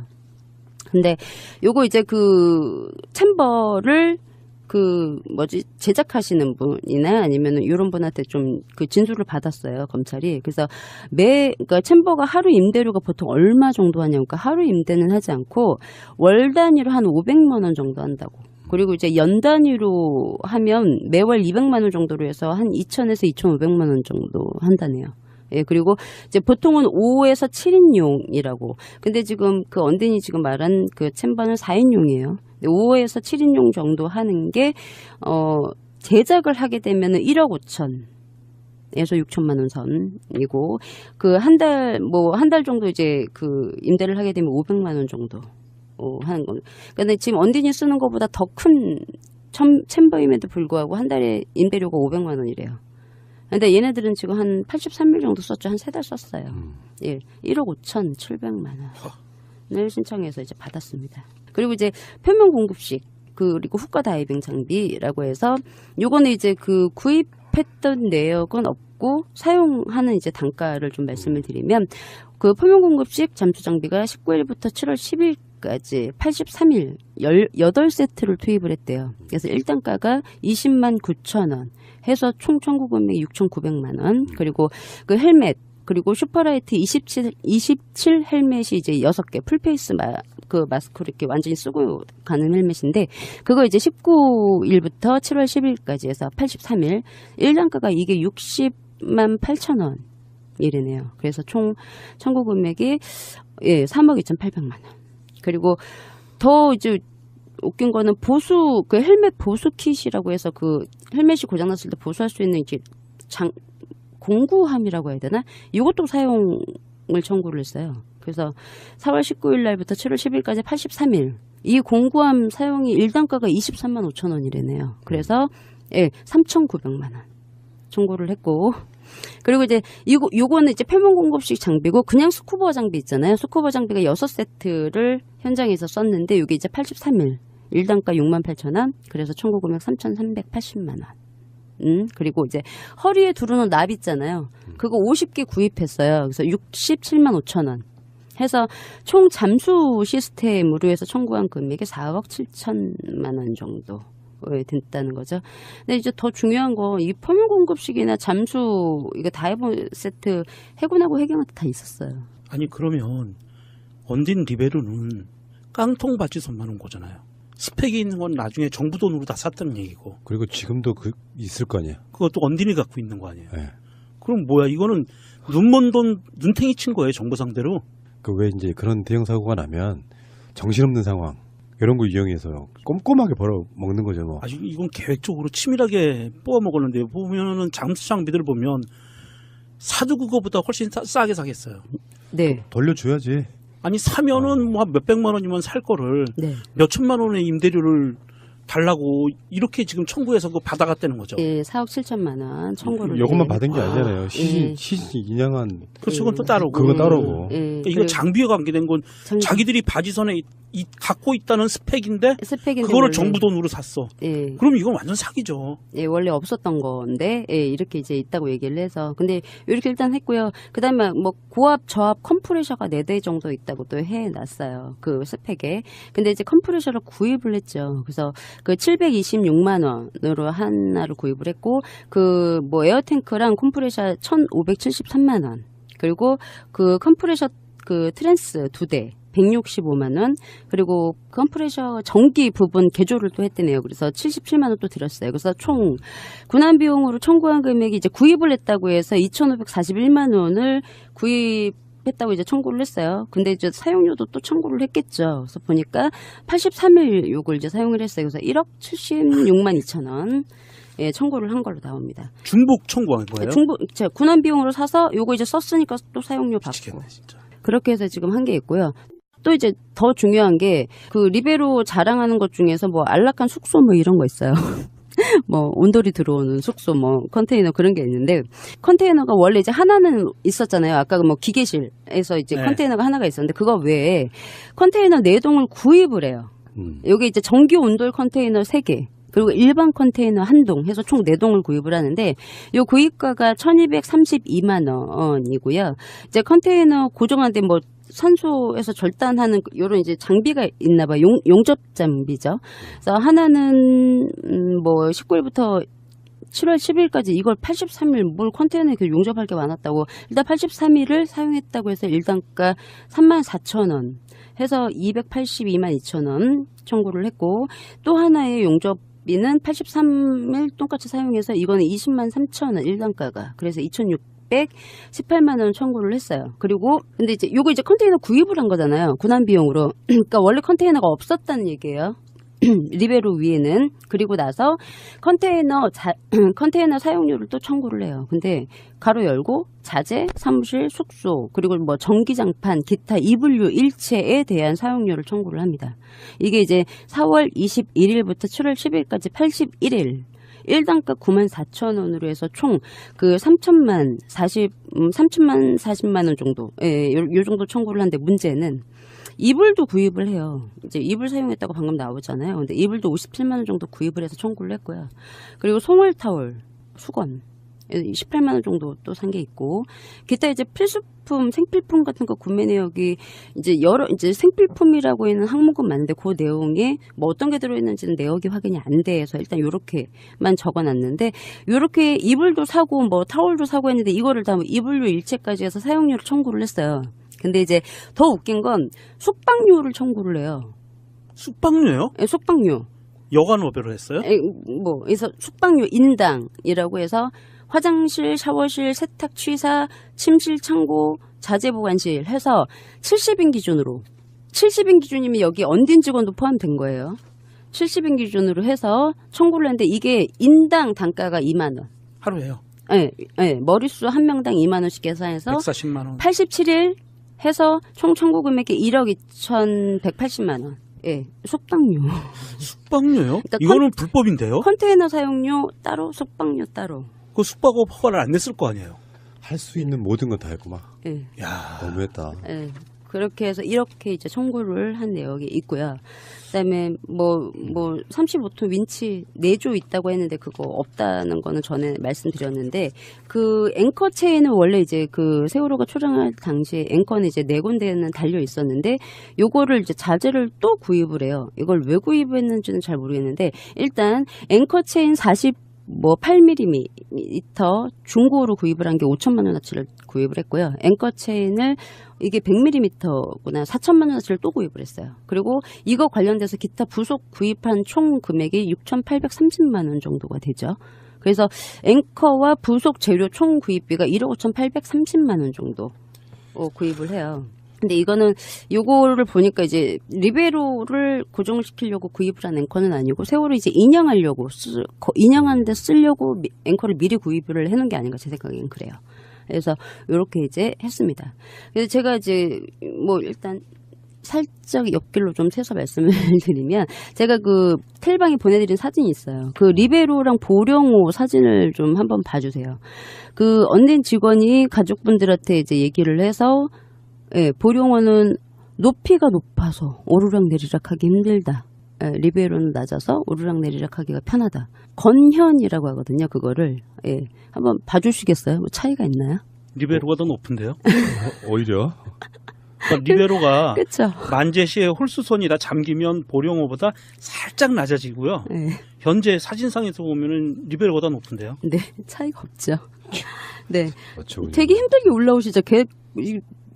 근데 요거 이제 그 챔버를 제작하시는 분이나 아니면은 이런 분한테 좀 그 진술을 받았어요, 검찰이. 그래서 그러니까 챔버가 하루 임대료가 보통 얼마 정도 하냐고. 그러니까 하루 임대는 하지 않고 월 단위로 한 500만 원 정도 한다고. 그리고 이제 연 단위로 하면 매월 200만 원 정도로 해서 한 2,000에서 2,500만 원 정도 한다네요. 예, 그리고 이제 보통은 5에서 7인용이라고. 근데 지금 그 언딘이 지금 말한 그 챔버는 4인용이에요. 5에서 7인용 정도 하는 게, 제작을 하게 되면은 1억 5천에서 6천만 원 선이고, 그 한 달 정도 이제 그 임대를 하게 되면 500만 원 정도, 하는 겁니다. 근데 지금 언딘이 쓰는 것보다 더 큰 챔버임에도 불구하고 한 달에 임대료가 500만 원이래요. 근데 얘네들은 지금 한 83일 정도 썼죠. 한 3달 썼어요. 예, 1억 5,700만 원을 신청해서 이제 받았습니다. 그리고 이제 표면 공급식, 그리고 후가 다이빙 장비라고 해서 요거는 이제 그 구입했던 내역은 없고 사용하는 이제 단가를 좀 말씀을 드리면, 그 표면 공급식 잠수 장비가 19일부터 7월 10일까지 83일 18세트를 투입을 했대요. 그래서 1단가가 20만 9천 원 해서 총 청구 금액이 6,900만 원. 그리고 그 헬멧, 그리고 슈퍼라이트 27 헬멧이 이제 6개 풀페이스 그 마스크를 이렇게 완전히 쓰고 가는 헬멧인데, 그거 이제 19일부터 7월 10일까지 해서 83일 1단가가 이게 60만 8천 원 이래네요. 그래서 총 청구 금액이 3억 2,800만 원. 그리고 더 이제 웃긴 거는 보수, 그 헬멧 보수 킷이라고 해서 그 헬멧이 고장났을 때 보수할 수 있는 이제 공구함이라고 해야 되나? 이것도 사용을 청구를 했어요. 그래서 4월 19일 날부터 7월 10일까지 83일. 이 공구함 사용이 1단가가 23만 5천 원이래네요. 그래서 3,900만 원 청구를 했고, 그리고 이제 요거는 이제 표면 공급식 장비고, 그냥 스쿠버 장비 있잖아요. 스쿠버 장비가 6세트를 현장에서 썼는데 이게 이제 83일 1단가 6만 8천 원. 그래서 청구 금액 3,380만 원. 그리고 이제 허리에 두르는 납 있잖아요. 그거 50개 구입했어요. 그래서 67만 5천 원 해서 총 잠수 시스템으로 해서 청구한 금액이 4억 7천만 원 정도 됐다는 거죠. 근데 이제 더 중요한 거, 이 표면 공급식이나 잠수 이거 다이버 세트 해군하고 해경한테 다 있었어요. 아니 그러면 언딘 리베로는 깡통 바지선만 온 거잖아요. 스펙이 있는 건 나중에 정부 돈으로 다 샀다는 얘기고 그리고 지금도 있을 거 아니에요. 그것도 언딘이 갖고 있는 거 아니에요. 네. 그럼 뭐야 이거는 눈먼 돈 눈탱이 친 거예요 정부 상대로. 그 왜 이제 그런 대형 사고가 나면 정신없는 상황 이런 거 이용해서 꼼꼼하게 벌어 먹는 거죠 뭐. 아주 이건 계획적으로 치밀하게 뽑아 먹었는데 보면은 잠수 장비들 보면 사도 그거보다 훨씬 싸게 사겠어요. 네. 돌려줘야지. 아니 사면은 뭐 몇백만 원이면 살 거를 네. 몇천만 원의 임대료를 달라고 이렇게 지금 청구해서 그거 받아갔다는 거죠. 예, 4억 7천만 원 청구를. 요것만 예. 받은 게 아니잖아요. 예. 시신 인양한 그렇죠. 그건 또 따르고. 그거 따르고. 예, 그러니까 이거 그리고 장비에 관계된 건 자기들이 바지선에 갖고 있다는 스펙인데 스펙인데 그거를 원래- 정부 돈으로 샀어. 예. 그럼 이건 완전 사기죠. 예, 원래 없었던 건데, 예, 이렇게 이제 있다고 얘기를 해서. 근데 이렇게 일단 했고요. 그 다음에 뭐 고압, 저압 컴프레셔가 4대 정도 있다고 또 해놨어요. 그 스펙에. 근데 이제 컴프레셔를 구입을 했죠. 그래서 그 726만 원으로 하나를 구입을 했고, 그 뭐 에어탱크랑 컴프레셔 1,573만 원. 그리고 그 컴프레셔 그 트랜스 2대. 165만 원, 그리고 컴프레셔 전기 부분 개조를 또 했대네요. 그래서 77만 원 또 들었어요. 그래서 총 군안 비용으로 청구한 금액이 이제 구입을 했다고 해서 2,541만 원을 구입했다고 이제 청구를 했어요. 근데 이제 사용료도 또 청구를 했겠죠. 그래서 보니까 83일 요걸 이제 사용을 했어요. 그래서 1억 76만 2천 원. 예, 청구를 한 걸로 나옵니다. 중복 청구한 거예요? 군안 비용으로 사서 요거 이제 썼으니까 또 사용료 받고. 미치겠네 진짜. 그렇게 해서 지금 한 게 있고요. 또 이제 더 중요한 게 그 리베로 자랑하는 것 중에서 뭐 안락한 숙소 뭐 이런 거 있어요. 뭐 온돌이 들어오는 숙소 뭐 컨테이너 그런 게 있는데 컨테이너가 원래 이제 하나는 있었잖아요. 아까 뭐 기계실에서 이제 네. 컨테이너가 하나가 있었는데 그거 외에 컨테이너 4동을 구입을 해요. 여기 이제 전기 온돌 컨테이너 3개. 그리고 일반 컨테이너 1동 해서 총 4동을 구입을 하는데 요 구입가가 1,232만 원이고요. 이제 컨테이너 고정하는데 뭐 산소에서 절단하는 요런 이제 장비가 있나 봐. 용접 장비죠. 그래서 하나는 뭐 19일부터 7월 10일까지 이걸 83일 뭘 컨테이너에 용접할 게 많았다고 일단 83일을 사용했다고 해서 일단가 34,000원 해서 282만 2천원 청구를 했고 또 하나의 용접비는 83일 똑같이 사용해서 이거는 20만 3천원 일단가가 그래서 2,618만 원 청구를 했어요. 그리고 근데 이제 요거 이제 컨테이너 구입을 한 거잖아요. 군안 비용으로. 그러니까 원래 컨테이너가 없었다는 얘기예요. 리베로 위에는. 그리고 나서 컨테이너 사용료를 또 청구를 해요. 근데 가로 열고 자재, 사무실, 숙소, 그리고 뭐 전기장판, 기타 이불류 일체에 대한 사용료를 청구를 합니다. 이게 이제 4월 21일부터 7월 10일까지 81일. 1단가 94,000원으로 해서 총 그 3천만 40만 원 정도. 예, 요 정도 청구를 하는데 문제는 이불도 구입을 해요. 이제 이불 사용했다고 방금 나오잖아요. 근데 이불도 57만 원 정도 구입을 해서 청구를 했고요. 그리고 송월 타월, 수건 18만 원 정도 또 산 게 있고, 기타 이제 필수품, 생필품 같은 거 구매 내역이 이제 이제 생필품이라고 있는 항목은 많은데 그 내용에 뭐 어떤 게 들어있는지는 내역이 확인이 안 돼서 일단 요렇게만 적어놨는데, 요렇게 이불도 사고 뭐 타월도 사고 했는데 이거를 다 이불류 일체까지 해서 사용료를 청구를 했어요. 근데 이제 더 웃긴 건 숙박료를 청구를 해요. 숙박료요? 예, 숙박료. 여관업으로 했어요? 뭐, 그래서 숙박료 인당이라고 해서 화장실, 샤워실, 세탁, 취사, 침실, 창고, 자재 보관실 해서 70인 기준으로. 70인 기준이면 여기 언딘 직원도 포함된 거예요. 70인 기준으로 해서 청구를 했는데 이게 인당 단가가 2만 원. 하루에요? 예, 머릿수 한 명당 2만 원씩 계산해서 140만 원. 87일 해서 총 청구 금액이 1억 2,180만 원. 예, 숙박료. 숙박료요? 그러니까 이거는 불법인데요? 컨테이너 사용료 따로, 숙박료 따로. 그 숙박업 허가를 안 냈을 거 아니에요? 할 수 있는 모든 건 다 했구만. 예, 야, 너무했다. 예. 그렇게 해서 이렇게 이제 청구를 한 내역이 있고요. 그다음에 뭐 35톤 윈치 4조 있다고 했는데 그거 없다는 거는 전에 말씀드렸는데, 그 앵커 체인은 원래 이제 그 세월호가 초장할 당시에 앵커는 이제 4군데는 달려 있었는데 요거를 이제 자재를 또 구입을 해요. 이걸 왜 구입했는지는 잘 모르겠는데 일단 앵커 체인 40 뭐 8mm 중고로 구입을 한 게 5천만 원어치를 구입을 했고요. 앵커 체인을 이게 100mm구나 4천만 원어치를 또 구입을 했어요. 그리고 이거 관련돼서 기타 부속 구입한 총 금액이 6,830만 원 정도가 되죠. 그래서 앵커와 부속 재료 총 구입비가 1억 5,830만 원 정도 구입을 해요. 근데 이거는 요거를 보니까 이제 리베로를 고정을 시키려고 구입을 한 앵커는 아니고 세월호 이제 인양하려고 인양하는데 쓰려고 앵커를 미리 구입을 해놓은 게 아닌가 제 생각엔 그래요. 그래서 요렇게 이제 했습니다. 그래서 제가 이제 뭐 일단 살짝 옆길로 좀 새서 말씀을 드리면 제가 그 텔방에 보내드린 사진이 있어요. 그 리베로랑 보령호 사진을 좀 한번 봐주세요. 그 언닌 직원이 가족분들한테 이제 얘기를 해서 예, 보령호는 높이가 높아서 오르락내리락 하기 힘들다. 예, 리베로는 낮아서 오르락내리락 하기가 편하다. 건현이라고 하거든요. 그거를 예, 한번 봐주시겠어요? 뭐 차이가 있나요? 리베로가 더 높은데요. 오히려 그러니까 리베로가 그렇죠. 만제시의 홀수선이라 잠기면 보령호보다 살짝 낮아지고요. 예. 현재 사진상에서 보면은 리베로가 더 높은데요. 네, 차이가 없죠. 네, 어쩌군요. 되게 힘들게 올라오시죠.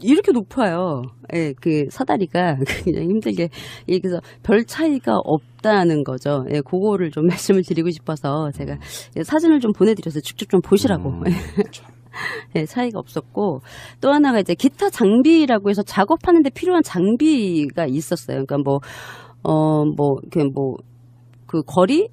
이렇게 높아요. 예, 그 사다리가 그냥 힘들게. 예, 그래서 별 차이가 없다는 거죠. 예, 그거를 좀 말씀을 드리고 싶어서 제가 예, 사진을 좀 보내드려서 직접 좀 보시라고. 예, 차이가 없었고 또 하나가 이제 기타 장비라고 해서 작업하는데 필요한 장비가 있었어요. 그러니까 그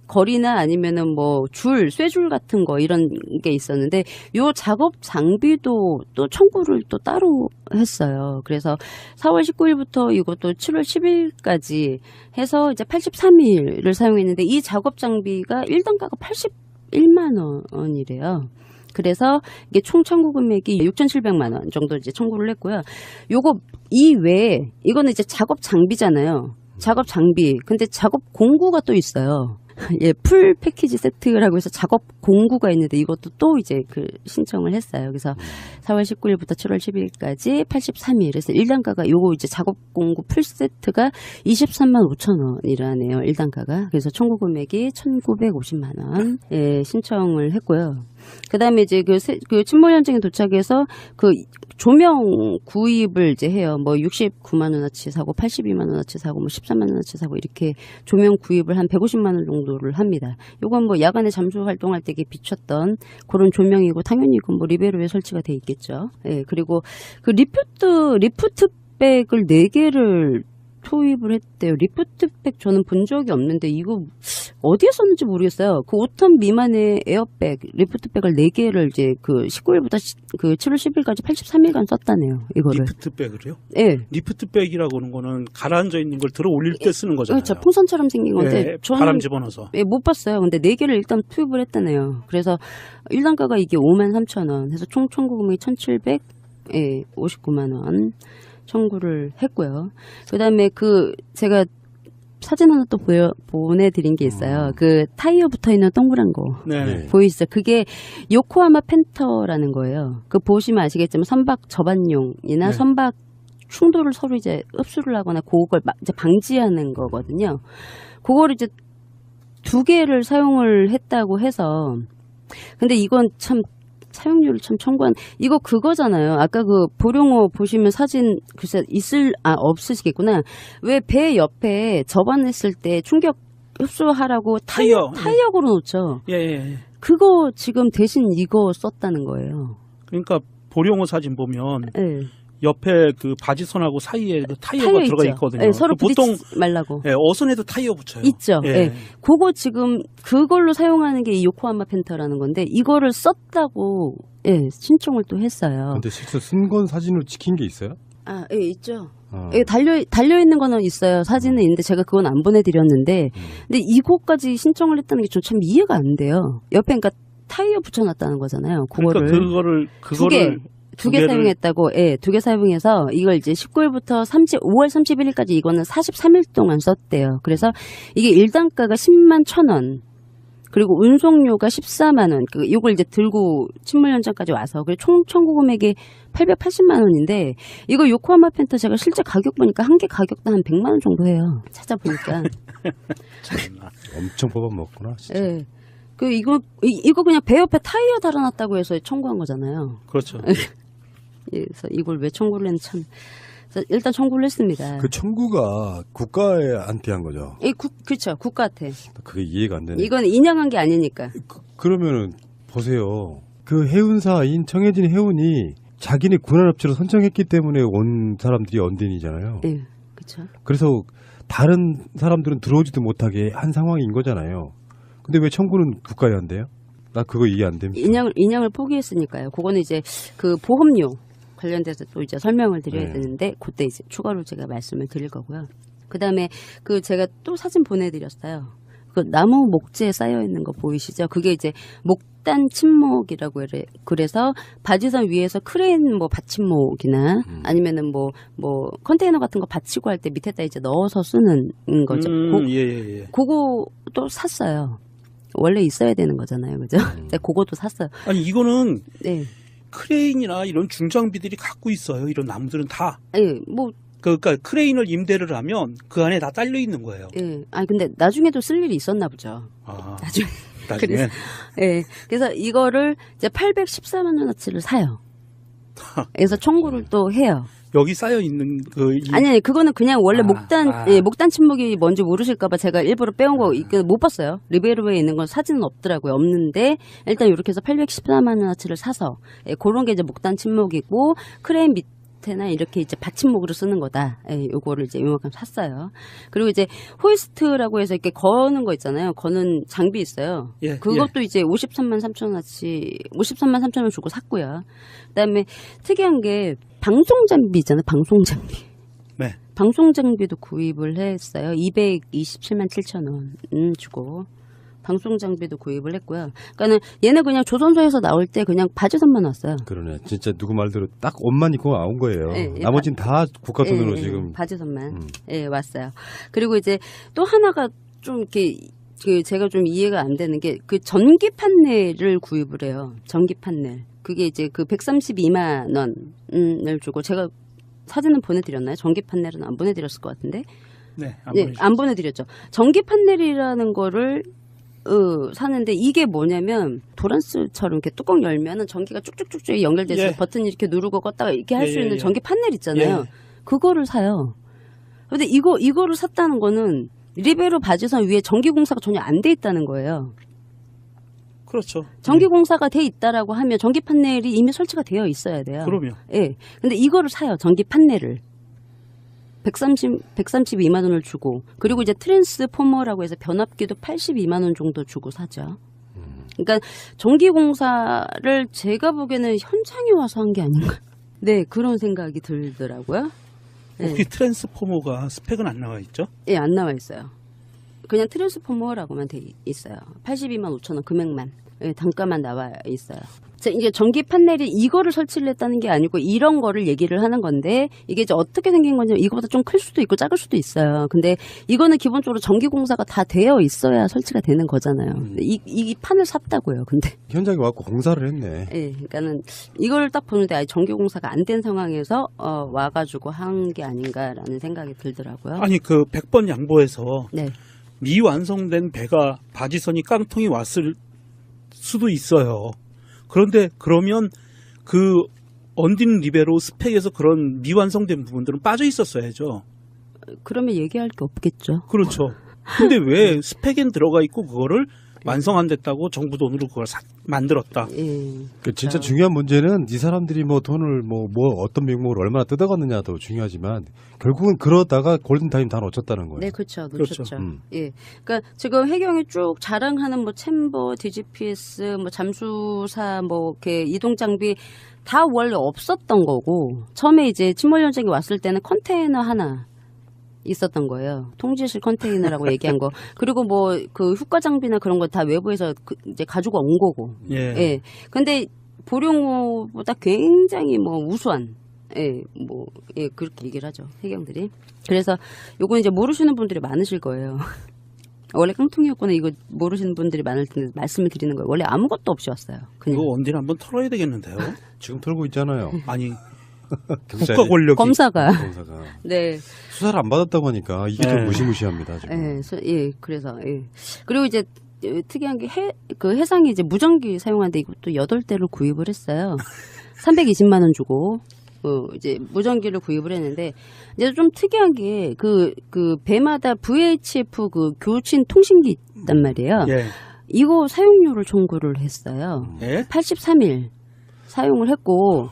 거리나 아니면은 뭐 쇠줄 같은 거 이런 게 있었는데 요 작업 장비도 또 청구를 또 따로 했어요. 그래서 4월 19일부터 이것도 7월 10일까지 해서 이제 83일을 사용했는데 이 작업 장비가 1단가가 81만 원이래요. 그래서 이게 총 청구 금액이 6,700만 원 정도 이제 청구를 했고요. 요거 이외에 이거는 이제 작업 장비잖아요. 작업 장비. 근데 작업 공구가 또 있어요. 예, 풀 패키지 세트라고 해서 작업 공구가 있는데 이것도 또 이제 그 신청을 했어요. 그래서 4월 19일부터 7월 10일까지 83일. 그래서 1단가가 요거 이제 작업 공구 풀 세트가 23만 5천 원이라네요. 1단가가. 그래서 청구 금액이 1,950만 원. 예, 신청을 했고요. 그 다음에 이제 그 침몰 현장에 도착해서 그 조명 구입을 이제 해요. 뭐 69만 원어치 사고 82만 원어치 사고 뭐 13만 원어치 사고 이렇게 조명 구입을 한 150만 원 정도를 합니다. 요건 뭐 야간에 잠수 활동할 때 비쳤던 그런 조명이고 당연히 이건 뭐 리베로에 설치가 돼 있겠죠. 예, 그리고 그 리프트백을 4개를 투입을 했대요. 리프트백 저는 본 적이 없는데 이거 어디에 썼는지 모르겠어요. 그 5톤 미만의 에어백, 리프트백을 4개를 이제 그 19일부터 그 7월 10일까지 83일간 썼다네요. 이거를. 리프트백을요? 네. 리프트백이라고 하는 거는 가라앉아 있는 걸 들어 올릴 때 쓰는 거잖아요. 그렇죠. 풍선처럼 생긴 건데 네, 저는 바람 집어넣어서. 예, 못 봤어요. 근데 4개를 일단 투입을 했다네요. 그래서 1단가가 이게 53,000원 해서 총 청구 금액이 1,759만 원. 청구를 했고요. 그 다음에 제가 사진 하나 또 보내드린 게 있어요. 그 타이어 붙어 있는 동그란 거. 네. 보이시죠? 그게 요코하마 펜터라는 거예요. 그 보시면 아시겠지만 선박 접안용이나 네. 선박 충돌을 서로 이제 흡수를 하거나 그걸 이제 방지하는 거거든요. 그거를 이제 2개를 사용을 했다고 해서 근데 이건 참 사용료를 참 청구한 이거 그거잖아요. 아까 그 보령호 보시면 사진 글쎄 없으시겠구나. 왜 배 옆에 접안했을 때 충격 흡수하라고 타이어 걸어놓죠. 예. 그거 지금 대신 이거 썼다는 거예요. 그러니까 보령호 사진 보면 네. 옆에 그 바지선하고 사이에 그 타이어가 들어가 있죠. 있거든요. 네, 서로 보통 부딪히지 말라고. 예, 어선에도 타이어 붙여요. 있죠. 예. 네. 그거 지금 그걸로 사용하는 게 이 요코하마 펜터라는 건데 이거를 썼다고 예, 신청을 또 했어요. 근데 실제 쓴 건 사진으로 찍힌 게 있어요? 예, 있죠. 예, 달려 있는 거는 있어요. 사진은 있는데 제가 그건 안 보내드렸는데, 근데 이거까지 신청을 했다는 게 좀 참 이해가 안 돼요. 옆에 그러니까 타이어 붙여놨다는 거잖아요. 그거를 그러니까 그거를 두 개 사용했다고, 예, 2개 사용해서 이걸 이제 19일부터 5월 31일까지 이거는 43일 동안 썼대요. 그래서 이게 1단가가 10만 1,000원. 그리고 운송료가 14만 원. 이걸 이제 들고 침몰 현장까지 와서 총 청구 금액이 880만 원인데 이거 요코하마 펜터 제가 실제 가격 보니까 한 개 가격도 한 100만 원 정도 해요. 찾아보니까. 참나. 엄청 뽑아먹구나. 진짜. 예. 이거 그냥 배 옆에 타이어 달아놨다고 해서 청구한 거잖아요. 그렇죠. 예, 그래서 이걸 왜 청구를 했는지 참. 그래서 일단 청구를 했습니다. 그 청구가 국가한테 한 거죠. 그렇죠. 국가한테. 그게 이해가 안 되네. 이건 인양한 게 아니니까. 그러면은 보세요. 그 해운사인 청해진 해운이 자기네 군할업체로 선정했기 때문에 온 사람들이 언딘이잖아요. 예, 그렇죠. 그래서 다른 사람들은 들어오지도 못하게 한 상황인 거잖아요. 근데 왜 청구는 국가에 한대요? 나 그거 이해 안 됩니다. 인양을 포기했으니까요. 그거는 이제 그 보험료 관련돼서 또 이제 설명을 드려야 네. 되는데 그때 이제 추가로 제가 말씀을 드릴 거고요. 그다음에 그 제가 또 사진 보내드렸어요. 그 나무 목재에 쌓여 있는 거 보이시죠? 그게 이제 목단 침목이라고 그래서 바지선 위에서 크레인 뭐 받침목이나 아니면은 뭐 컨테이너 같은 거 받치고 할 때 밑에다 이제 넣어서 쓰는 거죠. 예. 그거도 샀어요. 원래 있어야 되는 거잖아요, 그죠? 근데 그것도 샀어요. 아니 이거는 네. 크레인이나 이런 중장비들이 갖고 있어요. 이런 나무들은 다. 예, 뭐, 그러니까 크레인을 임대를 하면 그 안에 다 딸려 있는 거예요. 예. 아니, 근데 나중에도 쓸 일이 있었나 보죠. 아, 나중에. 나중에. 예. 그래서 이거를 이제 814만 원어치를 사요. 그래서 청구를 또 해요. 여기 쌓여 있는 아니, 그거는 그냥 원래 아. 예, 목단 침묵이 뭔지 모르실까봐 제가 일부러 빼온 거, 못 봤어요. 리베르에 있는 건 사진은 없더라고요. 없는데, 일단 이렇게 해서 814만 원어치를 사서, 예, 그런 게 이제 목단 침묵이고, 크레인 밑에나 이렇게 이제 받침목으로 쓰는 거다. 예, 요거를 이제 요만큼 샀어요. 그리고 이제 호이스트라고 해서 이렇게 거는 거 있잖아요. 거는 장비 있어요. 예, 그것도 이제 53만 3천 원 주고 샀고요. 그 다음에 특이한 게, 방송 장비 있잖아요. 방송 장비. 네. 방송 장비도 구입을 했어요. 227만 7천 원 주고 방송 장비도 구입을 했고요. 그러니까는 얘는 그냥 조선소에서 나올 때 그냥 바지선만 왔어요. 그러네. 진짜 누구 말대로 딱 옷만 입고 나온 거예요. 예, 나머지는 다 국가 돈으로 예, 지금. 바지선만 예, 왔어요. 그리고 이제 또 하나가 좀 이렇게 제가 좀 이해가 안 되는 게 그 전기 판넬을 구입을 해요. 전기 판넬. 그게 이제 그 132만 원을 주고 제가 사진은 보내드렸나요? 전기 판넬은 안 보내드렸을 것 같은데. 네, 안 보내드렸죠. 전기 판넬이라는 거를 사는데 이게 뭐냐면 도란스처럼 이렇게 뚜껑 열면은 전기가 쭉쭉쭉쭉 연결돼서 예. 버튼 이렇게 누르고 껐다가 이렇게 할 수 예, 있는 예. 전기 판넬 있잖아요. 예. 그거를 사요. 근데 이거를 샀다는 거는 리베로 바지선 위에 전기공사가 전혀 안 돼 있다는 거예요. 그렇죠. 전기공사가 돼 있다라고 하면 전기 판넬이 이미 설치가 되어 있어야 돼요. 그럼요. 예. 근데 이거를 사요. 전기 판넬을. 132만 원을 주고 그리고 이제 트랜스포머라고 해서 변압기도 82만 원 정도 주고 사죠. 그러니까 전기공사를 제가 보기에는 현장에 와서 한 게 아닌가. 네, 그런 생각이 들더라고요. 혹시 트랜스포머가 스펙은 안 나와 있죠? 예, 안 나와 있어요. 그냥 트랜스포머라고만 돼 있어요. 82만 5천 원 금액만. 예, 단가만 나와 있어요. 이제 전기 판넬이 이거를 설치를 했다는 게 아니고 이런 거를 얘기를 하는 건데 이게 이제 어떻게 생긴 건지 이거보다 좀 클 수도 있고 작을 수도 있어요. 근데 이거는 기본적으로 전기공사가 다 되어 있어야 설치가 되는 거잖아요. 이 판을 샀다고요. 근데 현장에 와갖고 공사를 했네. 예, 그러니까는 이걸 딱 보는데 아예 전기공사가 안 된 상황에서 와가지고 한 게 아닌가라는 생각이 들더라고요. 아니 그 100번 양보해서 네. 미완성된 배가 바지선이 깡통이 왔을 수도 있어요. 그런데 그러면 그 언딘 리베로 스펙에서 그런 미완성된 부분들은 빠져 있었어야죠. 그러면 얘기할 게 없겠죠. 그렇죠. 근데 왜 스펙엔 들어가 있고 그거를 완성 안 됐다고 정부 돈으로 그걸 만들었다. 예. 그 진짜 중요한 문제는 이 사람들이 뭐 돈을 뭐 어떤 명목으로 얼마나 뜯어갔느냐도 중요하지만 결국은 그러다가 골든타임 다 놓쳤다는 거예요. 네, 그렇죠. 놓쳤죠. 그렇죠. 예. 그러니까 지금 해경이 쭉 자랑하는 뭐 챔버, DGPS, 뭐 잠수사, 뭐 이렇게 이동 장비 다 원래 없었던 거고 처음에 이제 침몰 현장이 왔을 때는 컨테이너 하나 있었던 거예요. 통지실 컨테이너라고 얘기한 거. 그리고 뭐 그 후가 장비나 그런 거 다 외부에서 이제 가지고 온 거고. 예. 예. 근데 보령호보다 굉장히 뭐 우수한 그렇게 얘기를 하죠. 해경들이. 그래서 요건 이제 모르시는 분들이 많으실 거예요. 원래 깡통이었구나 이거 모르시는 분들이 많을 텐데 말씀을 드리는 거예요. 원래 아무것도 없이 왔어요. 그냥. 이거 언제 한번 털어야 되겠는데요? 지금 털고 있잖아요. 아니 경찰이. 국가 권력이 검사가. 네. 수사를 안 받았다고 하니까 이게 좀 무시무시합니다. 지금. 그래서 그리고 이제 특이한 게 그 해상이 이제 무전기 사용하는데 이것도 8대를 구입을 했어요. 320만 원 주고. 이제 무전기를 구입을 했는데 이제 좀 특이한 게 그 배마다 VHF 그 교신 통신기 있단 말이에요. 예. 이거 사용료를 청구를 했어요. 예? 83일 사용을 했고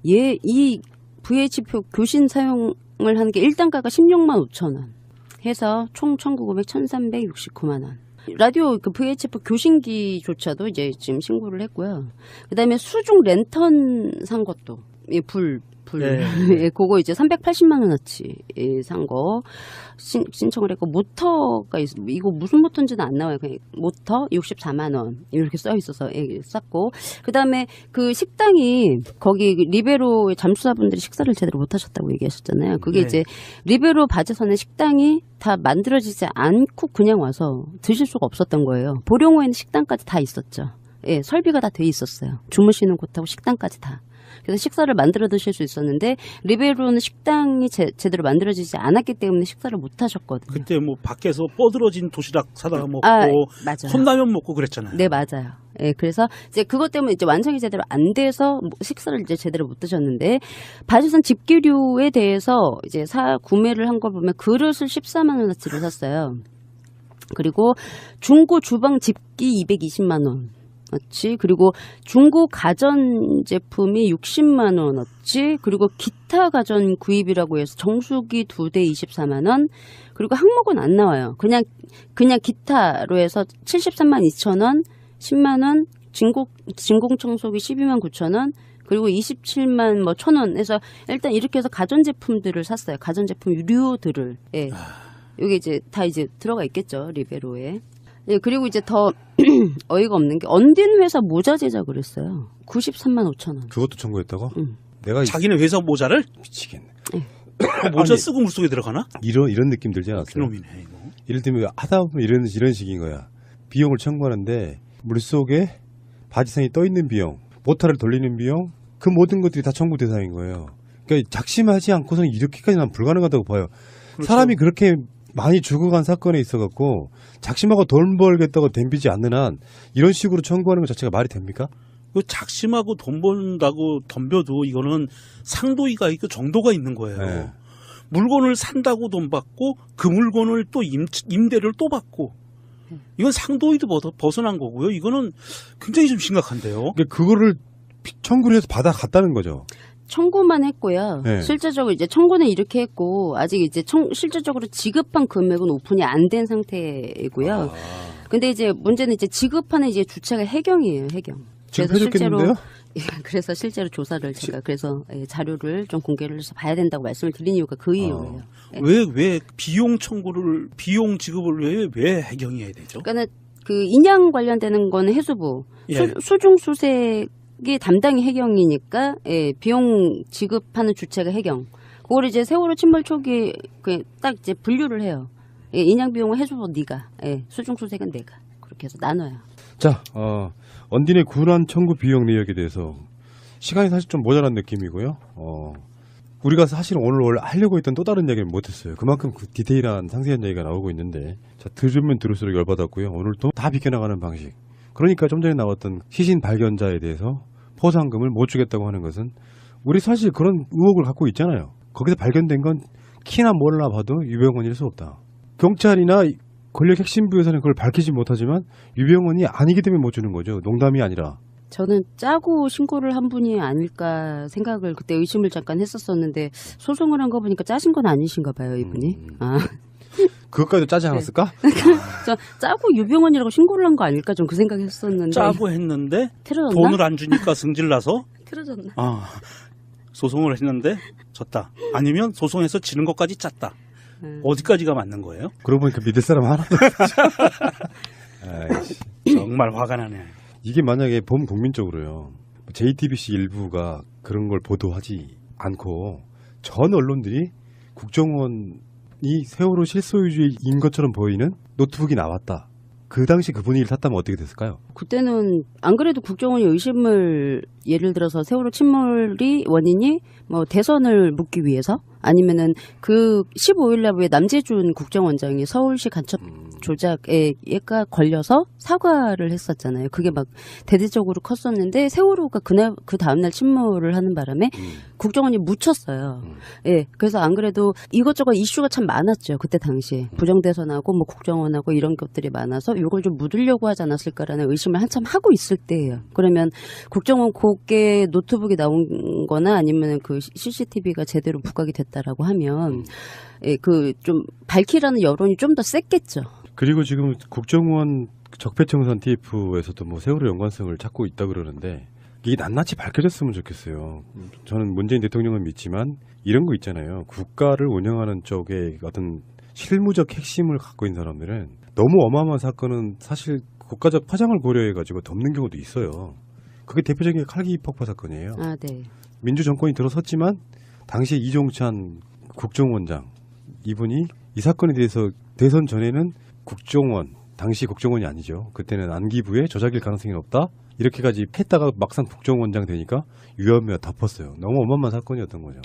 이 VHF 교신 사용을 하는 게 1단가가 16만 5천 원 해서 총 청구 금액 1,369만 원. 라디오 그 VHF 교신기조차도 이제 지금 신고를 했고요. 그다음에 수중 랜턴 산 것도 불. 네. 예, 그거 이제 380만 원어치 산 거 신청을 했고 모터가 이거 무슨 모터인지는 안 나와요. 그냥 모터 64만 원 이렇게 써 있어서 쌌고 그다음에 그 식당이 거기 리베로의 잠수사분들이 식사를 제대로 못 하셨다고 얘기하셨잖아요. 그게 네. 이제 리베로 바지선의 식당이 다 만들어지지 않고 그냥 와서 드실 수가 없었던 거예요. 보령호에는 식당까지 다 있었죠. 예, 설비가 다 돼 있었어요. 주무시는 곳하고 식당까지 다. 그래서 식사를 만들어 드실 수 있었는데 리베로는 식당이 제대로 만들어지지 않았기 때문에 식사를 못 하셨거든요. 그때 뭐 밖에서 뻗어진 도시락 사다가 먹고 맞아요. 컵라면 먹고 그랬잖아요. 네, 맞아요. 예, 그래서 이제 그것 때문에 이제 완성이 제대로 안 돼서 식사를 이제 제대로 못 드셨는데 바지선 집기류에 대해서 이제 구매를 한 걸 보면 그릇을 14만 원어치를 샀어요. 그리고 중고 주방 집기 220만 원. 어치 그리고 중고 가전 제품이 60만 원어치 그리고 기타 가전 구입이라고 해서 정수기 2대 24만 원 그리고 항목은 안 나와요. 그냥 기타로 해서 73만 2천 원, 10만 원, 진공 청소기 12만 9천 원 그리고 27만 뭐 1천 원 해서 일단 이렇게 해서 가전 제품들을 샀어요. 가전 제품 유료들을 예. 여기 이제 다 이제 들어가 있겠죠 리베로에. 예, 그리고 이제 더 어이가 없는 게 언딘 회사 모자 제작을 했어요. 93만 5천 원. 그것도 청구했다고? 응. 내가 자기네 회사 모자를 미치겠네. 모자 아니, 쓰고 물속에 들어가나? 이런 느낌 들지 않았어요? 그놈이네 이거. 예를 들면 하다 보면 이런 식인 거야. 비용을 청구하는데 물속에 바지선이 떠 있는 비용, 모터를 돌리는 비용, 그 모든 것들이 다 청구 대상인 거예요. 그러니까 작심하지 않고서는 이렇게까지 난 불가능하다고 봐요. 그렇죠. 사람이 그렇게 많이 죽어간 사건에 있어갖고 작심하고 돈 벌겠다고 덤비지 않는 한 이런 식으로 청구하는 것 자체가 말이 됩니까? 그 작심하고 돈 번다고 덤벼도 이거는 상도이가 있고 정도가 있는 거예요. 네. 물건을 산다고 돈 받고 그 물건을 또 임대를 또 받고 이건 상도이도 벗어난 거고요. 이거는 굉장히 좀 심각한데요. 그러니까 그거를 청구를 해서 받아갔다는 거죠. 청구만 했고요. 네. 실제적으로 이제 청구는 이렇게 했고 아직 이제 실질적으로 지급한 금액은 오픈이 안 된 상태이고요. 근데 이제 문제는 이제 지급하는 이제 주체가 해경이에요. 해경. 지금 해줬겠는데요? 그래서 실제로 조사를 제가 그래서 자료를 좀 공개를 해서 봐야 된다고 말씀을 드린 이유가 그 이유예요. 네. 왜 비용 지급을 왜 해경이 해야 되죠? 그러니까 그 인양 관련되는 거는 해수부, 예. 수중 수색이 담당이 해경이니까 예, 비용 지급하는 주체가 해경. 그걸 이제 세월호 침몰 초기에 딱 이제 분류를 해요. 예, 인양 비용은 해수부 네가, 예, 수중 수색은 내가 그렇게 해서 나눠요. 자, 언딘의 군안 청구 비용 내역에 대해서 시간이 사실 좀 모자란 느낌이고요. 우리가 사실 오늘 하려고 했던 또 다른 이야기를 못했어요. 그만큼 그 디테일한 상세한 얘기가 나오고 있는데 자, 들으면 들을수록 열받았고요. 오늘 또 다 비켜나가는 방식. 그러니까 좀 전에 나왔던 시신 발견자에 대해서 포상금을 못 주겠다고 하는 것은 우리 사실 그런 의혹을 갖고 있잖아요. 거기서 발견된 건 키나 몰라 봐도 유병원일 수 없다. 경찰이나 권력 핵심부에서는 그걸 밝히지 못하지만 유병원이 아니기 때문에 못 주는 거죠. 농담이 아니라. 저는 짜고 신고를 한 분이 아닐까 생각을 그때 의심을 잠깐 했었었는데 소송을 한 거 보니까 짜신 건 아니신가 봐요, 이분이. 그것까지도 짜지 않았을까? 저 짜고 유병원이라고 신고를 한 거 아닐까 좀 그 생각했었는데. 짜고 했는데 틀어졌나? 돈을 안 주니까 승질나서 틀어졌나? 소송을 했는데 졌다. 아니면 소송해서 지는 것까지 짰다. 어디까지가 맞는 거예요? 그러고 보니까 믿을 사람 하나도 없죠. 정말 화가 나네. 이게 만약에 범국민적으로요. JTBC 일부가 그런 걸 보도하지 않고 전 언론들이 국정원이 세월호 실소유주의인 것처럼 보이는 노트북이 나왔다. 그 당시 그 분위기를 탔다면 어떻게 됐을까요? 그때는 안 그래도 국정원이 의심을 예를 들어서 세월호 침몰이 원인이 뭐 대선을 묻기 위해서 아니면은 그 15일 날 왜 남재준 국정원장이 서울시 간첩 조작에 얘가 걸려서 사과를 했었잖아요. 그게 막 대대적으로 컸었는데 세월호가 그 다음날 침몰을 하는 바람에 국정원이 묻혔어요. 예, 그래서 안 그래도 이것저것 이슈가 참 많았죠. 그때 당시에 부정대선하고 뭐 국정원하고 이런 것들이 많아서 이걸 좀 묻으려고 하지 않았을까라는 의심을 한참 하고 있을 때예요. 그러면 국정원 고게 노트북이 나온 거나 아니면 그 CCTV가 제대로 부각이 됐다라고 하면 예, 그 좀 밝히라는 여론이 좀 더 셌겠죠. 그리고 지금 국정원 적폐청산 TF에서도 뭐 세월호 연관성을 찾고 있다 그러는데 이게 낱낱이 밝혀졌으면 좋겠어요. 저는 문재인 대통령을 믿지만 이런 거 있잖아요. 국가를 운영하는 쪽에 어떤 실무적 핵심을 갖고 있는 사람들은 너무 어마어마한 사건은 사실 국가적 파장을 고려해가지고 덮는 경우도 있어요. 그게 대표적인 게 칼기 폭파 사건이에요. 아, 네. 민주정권이 들어섰지만 당시 이종찬 국정원장 이분이 이 사건에 대해서 대선 전에는 국정원, 당시 국정원이 아니죠. 그때는 안기부에 조작일 가능성이 높다. 이렇게까지 했다가 막상 국정원장 되니까 유혐의가 덮었어요. 너무 어마어마한 사건이었던 거죠.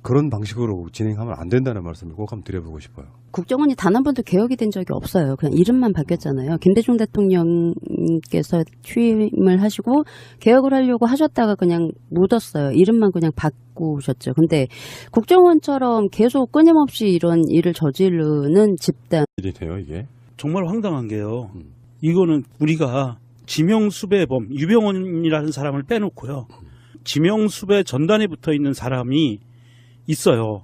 그런 방식으로 진행하면 안 된다는 말씀을 꼭 한번 드려보고 싶어요. 국정원이 단 한 번도 개혁이 된 적이 없어요. 그냥 이름만 바뀌었잖아요. 김대중 대통령께서 취임을 하시고 개혁을 하려고 하셨다가 그냥 묻었어요. 이름만 그냥 바꾸셨죠. 근데 국정원처럼 계속 끊임없이 이런 일을 저지르는 집단. 일이네요, 이게. 정말 황당한 게요. 이거는 우리가 지명수배범 유병헌이라는 사람을 빼놓고요. 지명수배 전단에 붙어 있는 사람이 있어요.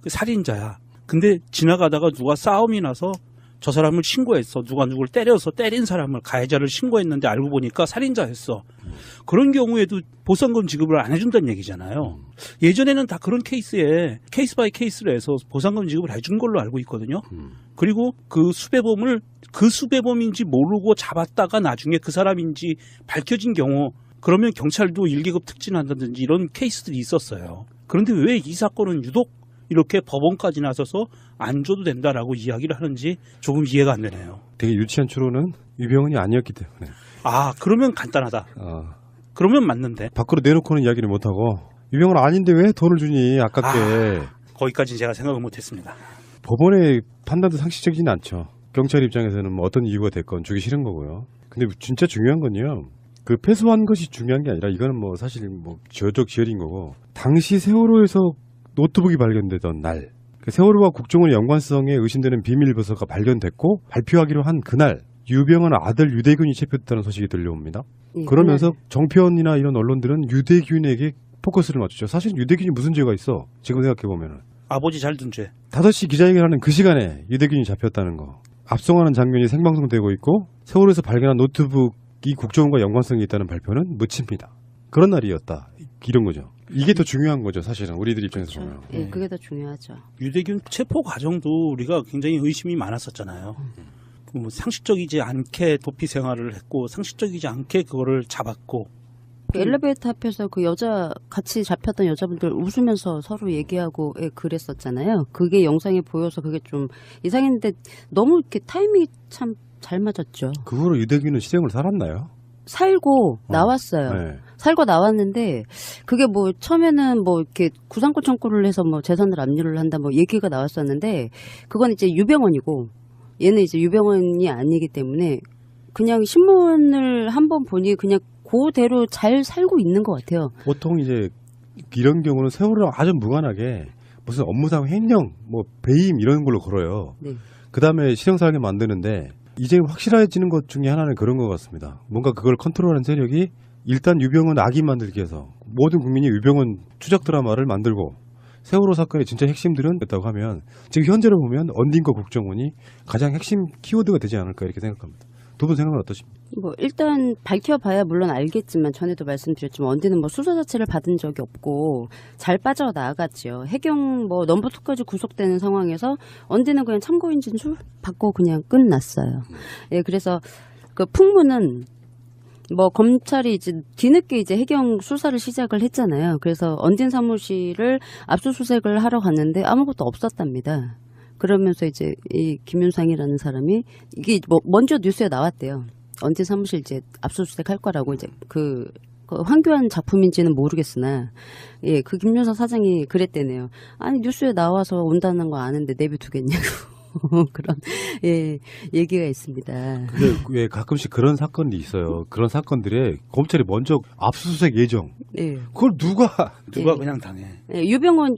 그 살인자야. 근데 지나가다가 누가 싸움이 나서 저 사람을 신고했어. 누가 누굴 때려서 때린 사람을 가해자를 신고했는데 알고 보니까 살인자였어. 그런 경우에도 보상금 지급을 안 해준다는 얘기잖아요. 예전에는 다 그런 케이스에 케이스 바이 케이스로 해서 보상금 지급을 해준 걸로 알고 있거든요. 그리고 그 수배범인지 모르고 잡았다가 나중에 그 사람인지 밝혀진 경우 그러면 경찰도 1계급 특진한다든지 이런 케이스들이 있었어요. 그런데 왜 이 사건은 유독 이렇게 법원까지 나서서 안 줘도 된다라고 이야기를 하는지 조금 이해가 안 되네요. 되게 유치한 추론은 유병헌이 아니었기 때문에. 아, 그러면 간단하다. 그러면 맞는데. 밖으로 내놓고는 이야기를 못하고 유병헌 아닌데 왜 돈을 주니 아깝게. 거기까지는 제가 생각을 못했습니다. 법원의 판단도 상식적이진 않죠. 경찰 입장에서는 뭐 어떤 이유가 됐건 주기 싫은 거고요. 근데 진짜 중요한 건요. 그 패소한 것이 중요한 게 아니라 이거는 뭐 사실 뭐 지어적 지혈인 거고 당시 세월호에서 노트북이 발견되던 날 세월호와 국정원의 연관성에 의심되는 비밀 보고서가 발견됐고 발표하기로 한 그날 유병헌 아들 유대균이 체포됐다는 소식이 들려옵니다. 그러면서 정표원이나 이런 언론들은 유대균에게 포커스를 맞추죠. 사실 유대균이 무슨 죄가 있어? 지금 생각해보면 아버지 잘 둔 죄. 5시 기자회견하는 그 시간에 유대균이 잡혔다는 거. 압송하는 장면이 생방송되고 있고 세월호에서 발견한 노트북이 국정원과 연관성이 있다는 발표는 묻힙니다. 그런 날이었다. 이런 거죠. 이게 더 중요한 거죠. 사실은 우리들 입장에서 보면. 예, 그게 더 중요하죠. 유대균 체포 과정도 우리가 굉장히 의심이 많았었잖아요. 뭐 상식적이지 않게 도피 생활을 했고 상식적이지 않게 그거를 잡았고 그 엘리베이터 앞에서 그 여자 같이 잡혔던 여자분들 웃으면서 서로 얘기하고 그랬었잖아요. 그게 영상에 보여서 그게 좀 이상했는데 너무 이렇게 타이밍이 참 잘 맞았죠. 그 후로 유대균은 실형을 살았나요? 살고 나왔어요. 네. 살고 나왔는데 그게 뭐 처음에는 뭐 이렇게 구상권 청구를 해서 뭐 재산을 압류를 한다 뭐 얘기가 나왔었는데 그건 이제 유병헌이고 얘는 이제 유병헌이 아니기 때문에 그냥 신문을 한번 보니 그냥 그대로 잘 살고 있는 것 같아요. 보통 이제 이런 경우는 세월호 아주 무관하게 무슨 업무상 횡령, 뭐 배임 이런 걸로 걸어요. 네. 그 다음에 실형 살게 만드는데 이제 확실해지는 것 중에 하나는 그런 것 같습니다. 뭔가 그걸 컨트롤하는 세력이 일단 유병헌 악인 만들기 위해서 모든 국민이 유병헌 추적 드라마를 만들고 세월호 사건의 진짜 핵심들은 됐다고 하면 지금 현재로 보면 언딘가 국정원이 가장 핵심 키워드가 되지 않을까 이렇게 생각합니다. 두 분 생각은 어떠십니까? 뭐 일단 밝혀봐야 물론 알겠지만 전에도 말씀드렸지만 언디는 뭐 수사 자체를 받은 적이 없고 잘 빠져나갔죠. 해경 뭐 넘버2까지 구속되는 상황에서 언디는 그냥 참고인 진술 받고 그냥 끝났어요. 예, 그래서 그 풍문은 뭐 검찰이 이제 뒤늦게 이제 해경 수사를 시작을 했잖아요. 그래서 언딘 사무실을 압수수색을 하러 갔는데 아무것도 없었답니다. 그러면서 이제 이 김윤상이라는 사람이 이게 뭐 먼저 뉴스에 나왔대요. 언제 사무실 이제 압수수색 할 거라고 이제 그 황교안 작품인지는 모르겠으나 예, 그 김윤상 사장이 그랬대네요. 아니 뉴스에 나와서 온다는 거 아는데 내비두겠냐고. 그런 예, 얘기가 있습니다. 근데 왜 가끔씩 그런 사건이 있어요. 그런 사건들에 검찰이 먼저 압수수색 예정. 예. 그걸 누가 누가 예. 그냥 당해. 예, 유병원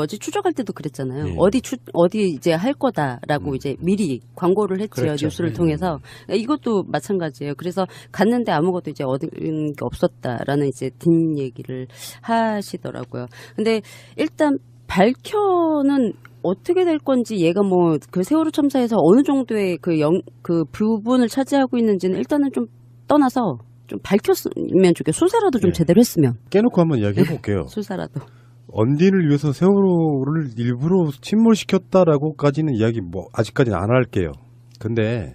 추적할 때도 그랬잖아요. 예. 어디 이제 할 거다라고 이제 미리 광고를 했지요. 그랬죠. 뉴스를 예. 통해서. 이것도 마찬가지예요. 그래서 갔는데 아무것도 이제 얻은 게 없었다라는 이제 뒷얘기를 하시더라고요. 근데 일단 밝혀는 어떻게 될 건지 얘가 뭐 그 세월호 참사에서 어느 정도의 그 부분을 차지하고 있는지는 일단은 좀 떠나서 좀 밝혔으면 좋겠어요. 수사라도 좀 예. 제대로 했으면. 깨놓고 한번 이야기해 볼게요. 수사라도. 언딘을 위해서 세월호를 일부러 침몰시켰다라고까지는 이야기 뭐 아직까지는 안 할게요. 근데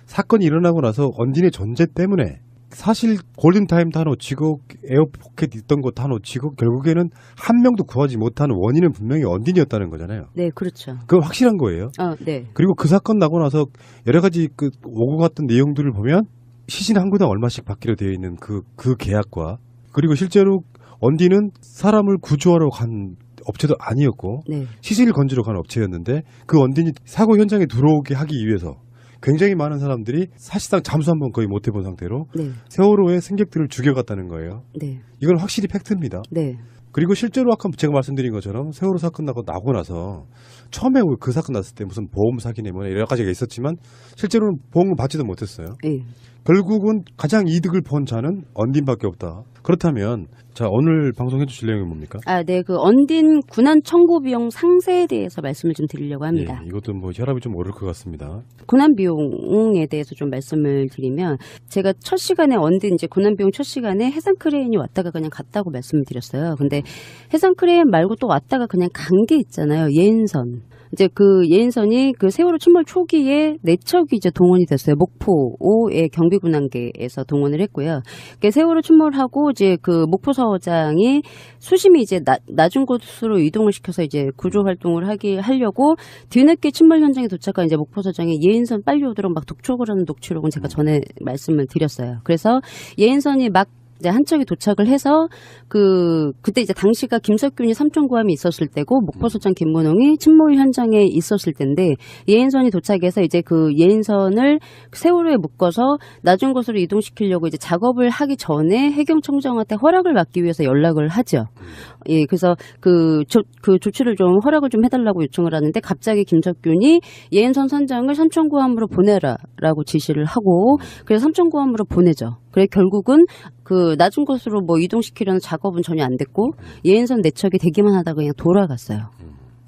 사건이 일어나고 나서 언딘의 존재 때문에 사실 골든타임 다 놓치고 에어포켓 있던 거 다 놓치고 결국에는 한 명도 구하지 못하는 원인은 분명히 언딘이었다는 거잖아요. 네, 그렇죠. 그건 확실한 거예요. 네. 그리고 그 사건 나고 나서 여러 가지 그 오고 갔던 내용들을 보면 시신 한 구당 얼마씩 받기로 되어 있는 그 계약과 그리고 실제로 언딘은 사람을 구조하러 간 업체도 아니었고 네. 시신을 건지러 간 업체였는데 그 언딘이 사고 현장에 들어오게 하기 위해서 굉장히 많은 사람들이 사실상 잠수 한번 거의 못 해본 상태로 네. 세월호의 승객들을 죽여갔다는 거예요. 네. 이건 확실히 팩트입니다. 네. 그리고 실제로 아까 제가 말씀드린 것처럼 세월호 사건 나고 나서 처음에 그 사건 났을 때 무슨 보험 사기네 뭐 여러 가지가 있었지만 실제로는 보험을 받지도 못했어요. 네. 결국은 가장 이득을 본 자는 언딘밖에 없다. 그렇다면 자 오늘 방송해 주실 내용이 뭡니까? 네. 그 언딘 군안 청구 비용 상세에 대해서 말씀을 좀 드리려고 합니다. 예, 이것도 뭐 혈압이 좀 오를 것 같습니다. 군안 비용에 대해서 좀 말씀을 드리면 제가 첫 시간에 언딘 이제 군안 비용 첫 시간에 해상 크레인이 왔다가 그냥 갔다고 말씀을 드렸어요. 근데 해상 크레인 말고 또 왔다가 그냥 간 게 있잖아요. 예인선. 이제 그 예인선이 그 세월호 침몰 초기에 4척이 이제 동원이 됐어요. 목포의 경비군함계에서 동원을 했고요. 세월호 침몰하고 이제 그 목포서장이 수심이 이제 낮은 곳으로 이동을 시켜서 이제 구조 활동을 하려고 뒤늦게 침몰 현장에 도착한 이제 목포서장이 예인선 빨리 오도록 막 독촉을 하는 녹취록은 제가 전에 말씀을 드렸어요. 그래서 예인선이 막 이제 한 척이 도착을 해서 그때 이제 당시가 김석균이 삼천구함이 있었을 때고 목포소장 김문홍이 침몰 현장에 있었을 때인데 예인선이 도착해서 이제 그 예인선을 세월호에 묶어서 낮은 곳으로 이동시키려고 이제 작업을 하기 전에 해경청장한테 허락을 받기 위해서 연락을 하죠. 예, 그래서 그 조치를 좀 허락을 좀 해달라고 요청을 하는데 갑자기 김석균이 예인선 선장을 삼천구함으로 보내라라고 지시를 하고 그래서 삼천구함으로 보내죠. 그래 결국은 그 낮은 곳으로 뭐 이동시키려는 작업은 전혀 안 됐고 예인선 4척이 되기만 하다가 그냥 돌아갔어요.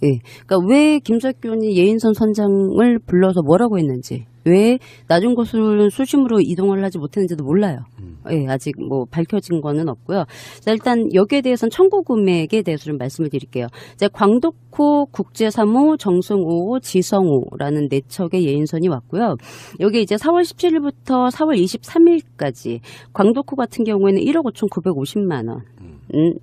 예, 그러니까 왜 김석균이 예인선 선장을 불러서 뭐라고 했는지, 왜 낮은 곳으로 수심으로 이동을 하지 못했는지도 몰라요. 예, 아직 뭐 밝혀진 거는 없고요. 자, 일단 여기에 대해서는 청구 금액에 대해서 좀 말씀을 드릴게요. 이제 광덕호, 국제3호, 정승5호, 지성호라는 4척의 예인선이 왔고요. 여기 이제 4월 17일부터 4월 23일까지 광덕호 같은 경우에는 1억 5,950만 원.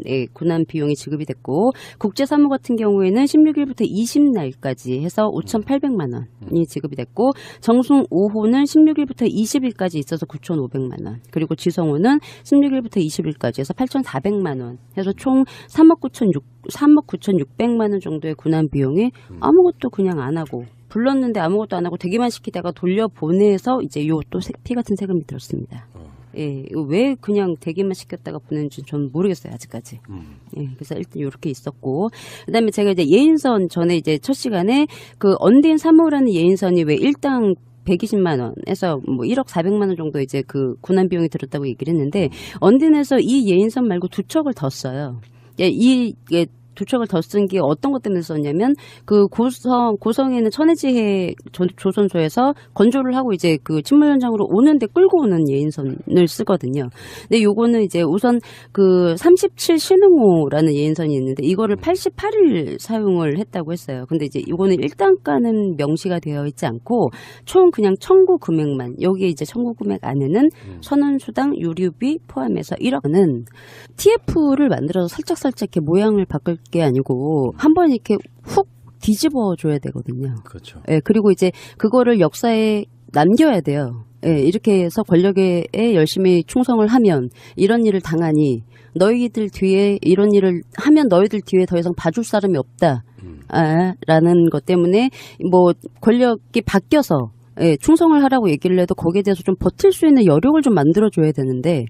예, 군안 비용이 지급이 됐고 국제3호 같은 경우에는 16일부터 20날까지 해서 5,800만 원이 지급이 됐고 정승 5호는 16일부터 20일까지 있어서 9,500만 원 그리고 지성호는 16일부터 20일까지 해서 8,400만 원 해서 총 3억 9,600만 원 정도의 군안 비용이 아무것도 그냥 안 하고 불렀는데 아무것도 안 하고 대기만 시키다가 돌려보내서 이제 요 또 피 같은 세금이 들었습니다. 예, 왜 그냥 대기만 시켰다가 보내는지 전 모르겠어요, 아직까지. 예, 그래서 일단 이렇게 있었고. 그 다음에 제가 이제 예인선 전에 이제 첫 시간에 그 언딘 3호라는 예인선이 왜 일당 120만 원에서 뭐 1억 400만 원 정도 이제 그 군안 비용이 들었다고 얘기를 했는데 언딘에서 이 예인선 말고 2척을 더 써요. 예, 이게 2척을 더 쓴 게 어떤 것 때문에 썼냐면 그 고성에는 천혜지해 조선소에서 건조를 하고 이제 그 침몰 현장으로 오는데 끌고 오는 예인선을 쓰거든요. 근데 요거는 이제 우선 그 37 신흥호라는 예인선이 있는데 이거를 88일 사용을 했다고 했어요. 근데 이제 이거는 일단가는 명시가 되어 있지 않고 총 그냥 청구 금액만 여기에 이제 청구 금액 안에는 선원수당 유류비 포함해서 1억은 TF를 만들어서 살짝 이렇게 모양을 바꿀 게 아니고 한번 이렇게 훅 뒤집어 줘야 되거든요. 그렇죠. 예, 그리고 이제 그거를 역사에 남겨야 돼요. 예, 이렇게 해서 권력에 열심히 충성을 하면 이런 일을 당하니 너희들 뒤에 이런 일을 하면 너희들 뒤에 더 이상 봐줄 사람이 없다. 라는 것 때문에 뭐 권력이 바뀌어서 충성을 하라고 얘기를 해도 거기에 대해서 좀 버틸 수 있는 여력을 좀 만들어줘야 되는데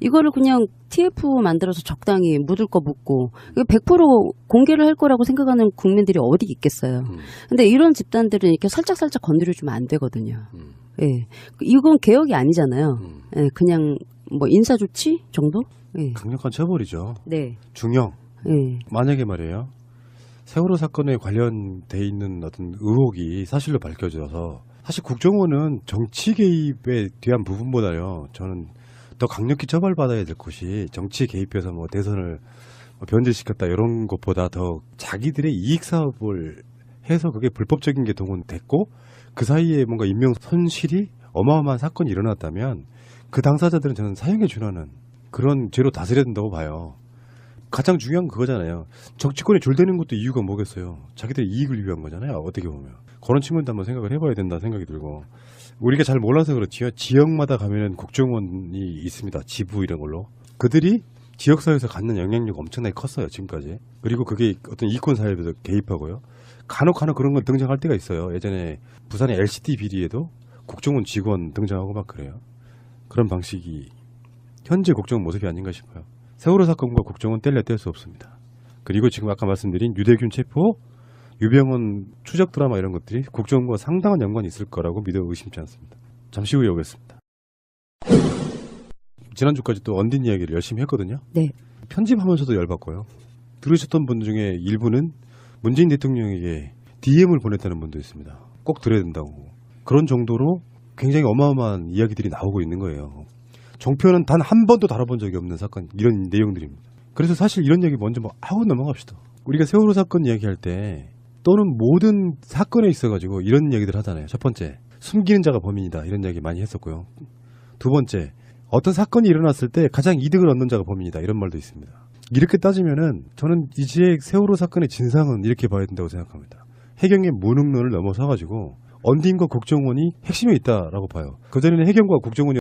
이거를 그냥 TF 만들어서 적당히 묻을 거 묻고 100% 공개를 할 거라고 생각하는 국민들이 어디 있겠어요. 근데 이런 집단들은 이렇게 살짝살짝 건드려주면 안 되거든요. 예, 이건 개혁이 아니잖아요. 예, 그냥 뭐 인사조치 정도? 예. 강력한 처벌이죠. 네. 중형. 예. 만약에 말이에요. 세월호 사건에 관련돼 있는 어떤 의혹이 사실로 밝혀져서 사실 국정원은 정치 개입에 대한 부분보다요. 저는 더 강력히 처벌받아야 될 것이 정치에 개입해서 뭐 대선을 변질시켰다 이런 것보다 더 자기들의 이익 사업을 해서 그게 불법적인 게 동원됐고 그 사이에 뭔가 인명 손실이 어마어마한 사건이 일어났다면 그 당사자들은 저는 사형에 준하는 그런 죄로 다스려야 된다고 봐요. 가장 중요한 건 그거잖아요. 정치권에 줄대는 것도 이유가 뭐겠어요. 자기들의 이익을 위한 거잖아요. 어떻게 보면. 그런 측면도 한번 생각을 해봐야 된다 생각이 들고 우리가 잘 몰라서 그렇지요. 지역마다 가면은 국정원이 있습니다. 지부 이런 걸로. 그들이 지역사회에서 갖는 영향력이 엄청나게 컸어요. 지금까지. 그리고 그게 어떤 이권 사회에도 개입하고요. 간혹 그런 건 등장할 때가 있어요. 예전에 부산의 LCT 비리에도 국정원 직원 등장하고 막 그래요. 그런 방식이 현재 국정원 모습이 아닌가 싶어요. 세월호 사건과 국정원 뗄래야 뗄 수 없습니다. 그리고 지금 아까 말씀드린 유대균 체포, 유병헌 추적 드라마 이런 것들이 국정원과 상당한 연관이 있을 거라고 믿어 의심치 않습니다. 잠시 후에 오겠습니다. 지난주까지 또 언딘 이야기를 열심히 했거든요. 네. 편집하면서도 열받고요. 들으셨던 분 중에 일부는 문재인 대통령에게 DM을 보냈다는 분도 있습니다. 꼭 들어야 된다고. 그런 정도로 굉장히 어마어마한 이야기들이 나오고 있는 거예요. 종편은 단 한 번도 다뤄본 적이 없는 사건, 이런 내용들입니다. 그래서 사실 이런 얘기 먼저 하고 넘어갑시다. 우리가 세월호 사건 이야기할 때 또는 모든 사건에 있어가지고 이런 얘기들 하잖아요. 첫 번째, 숨기는 자가 범인이다. 이런 이야기 많이 했었고요. 두 번째, 어떤 사건이 일어났을 때 가장 이득을 얻는 자가 범인이다. 이런 말도 있습니다. 이렇게 따지면은 저는 이제 세월호 사건의 진상은 이렇게 봐야 된다고 생각합니다. 해경의 무능론을 넘어서가지고 언딘과 국정원이 핵심에 있다라고 봐요. 그전에는 해경과 국정원이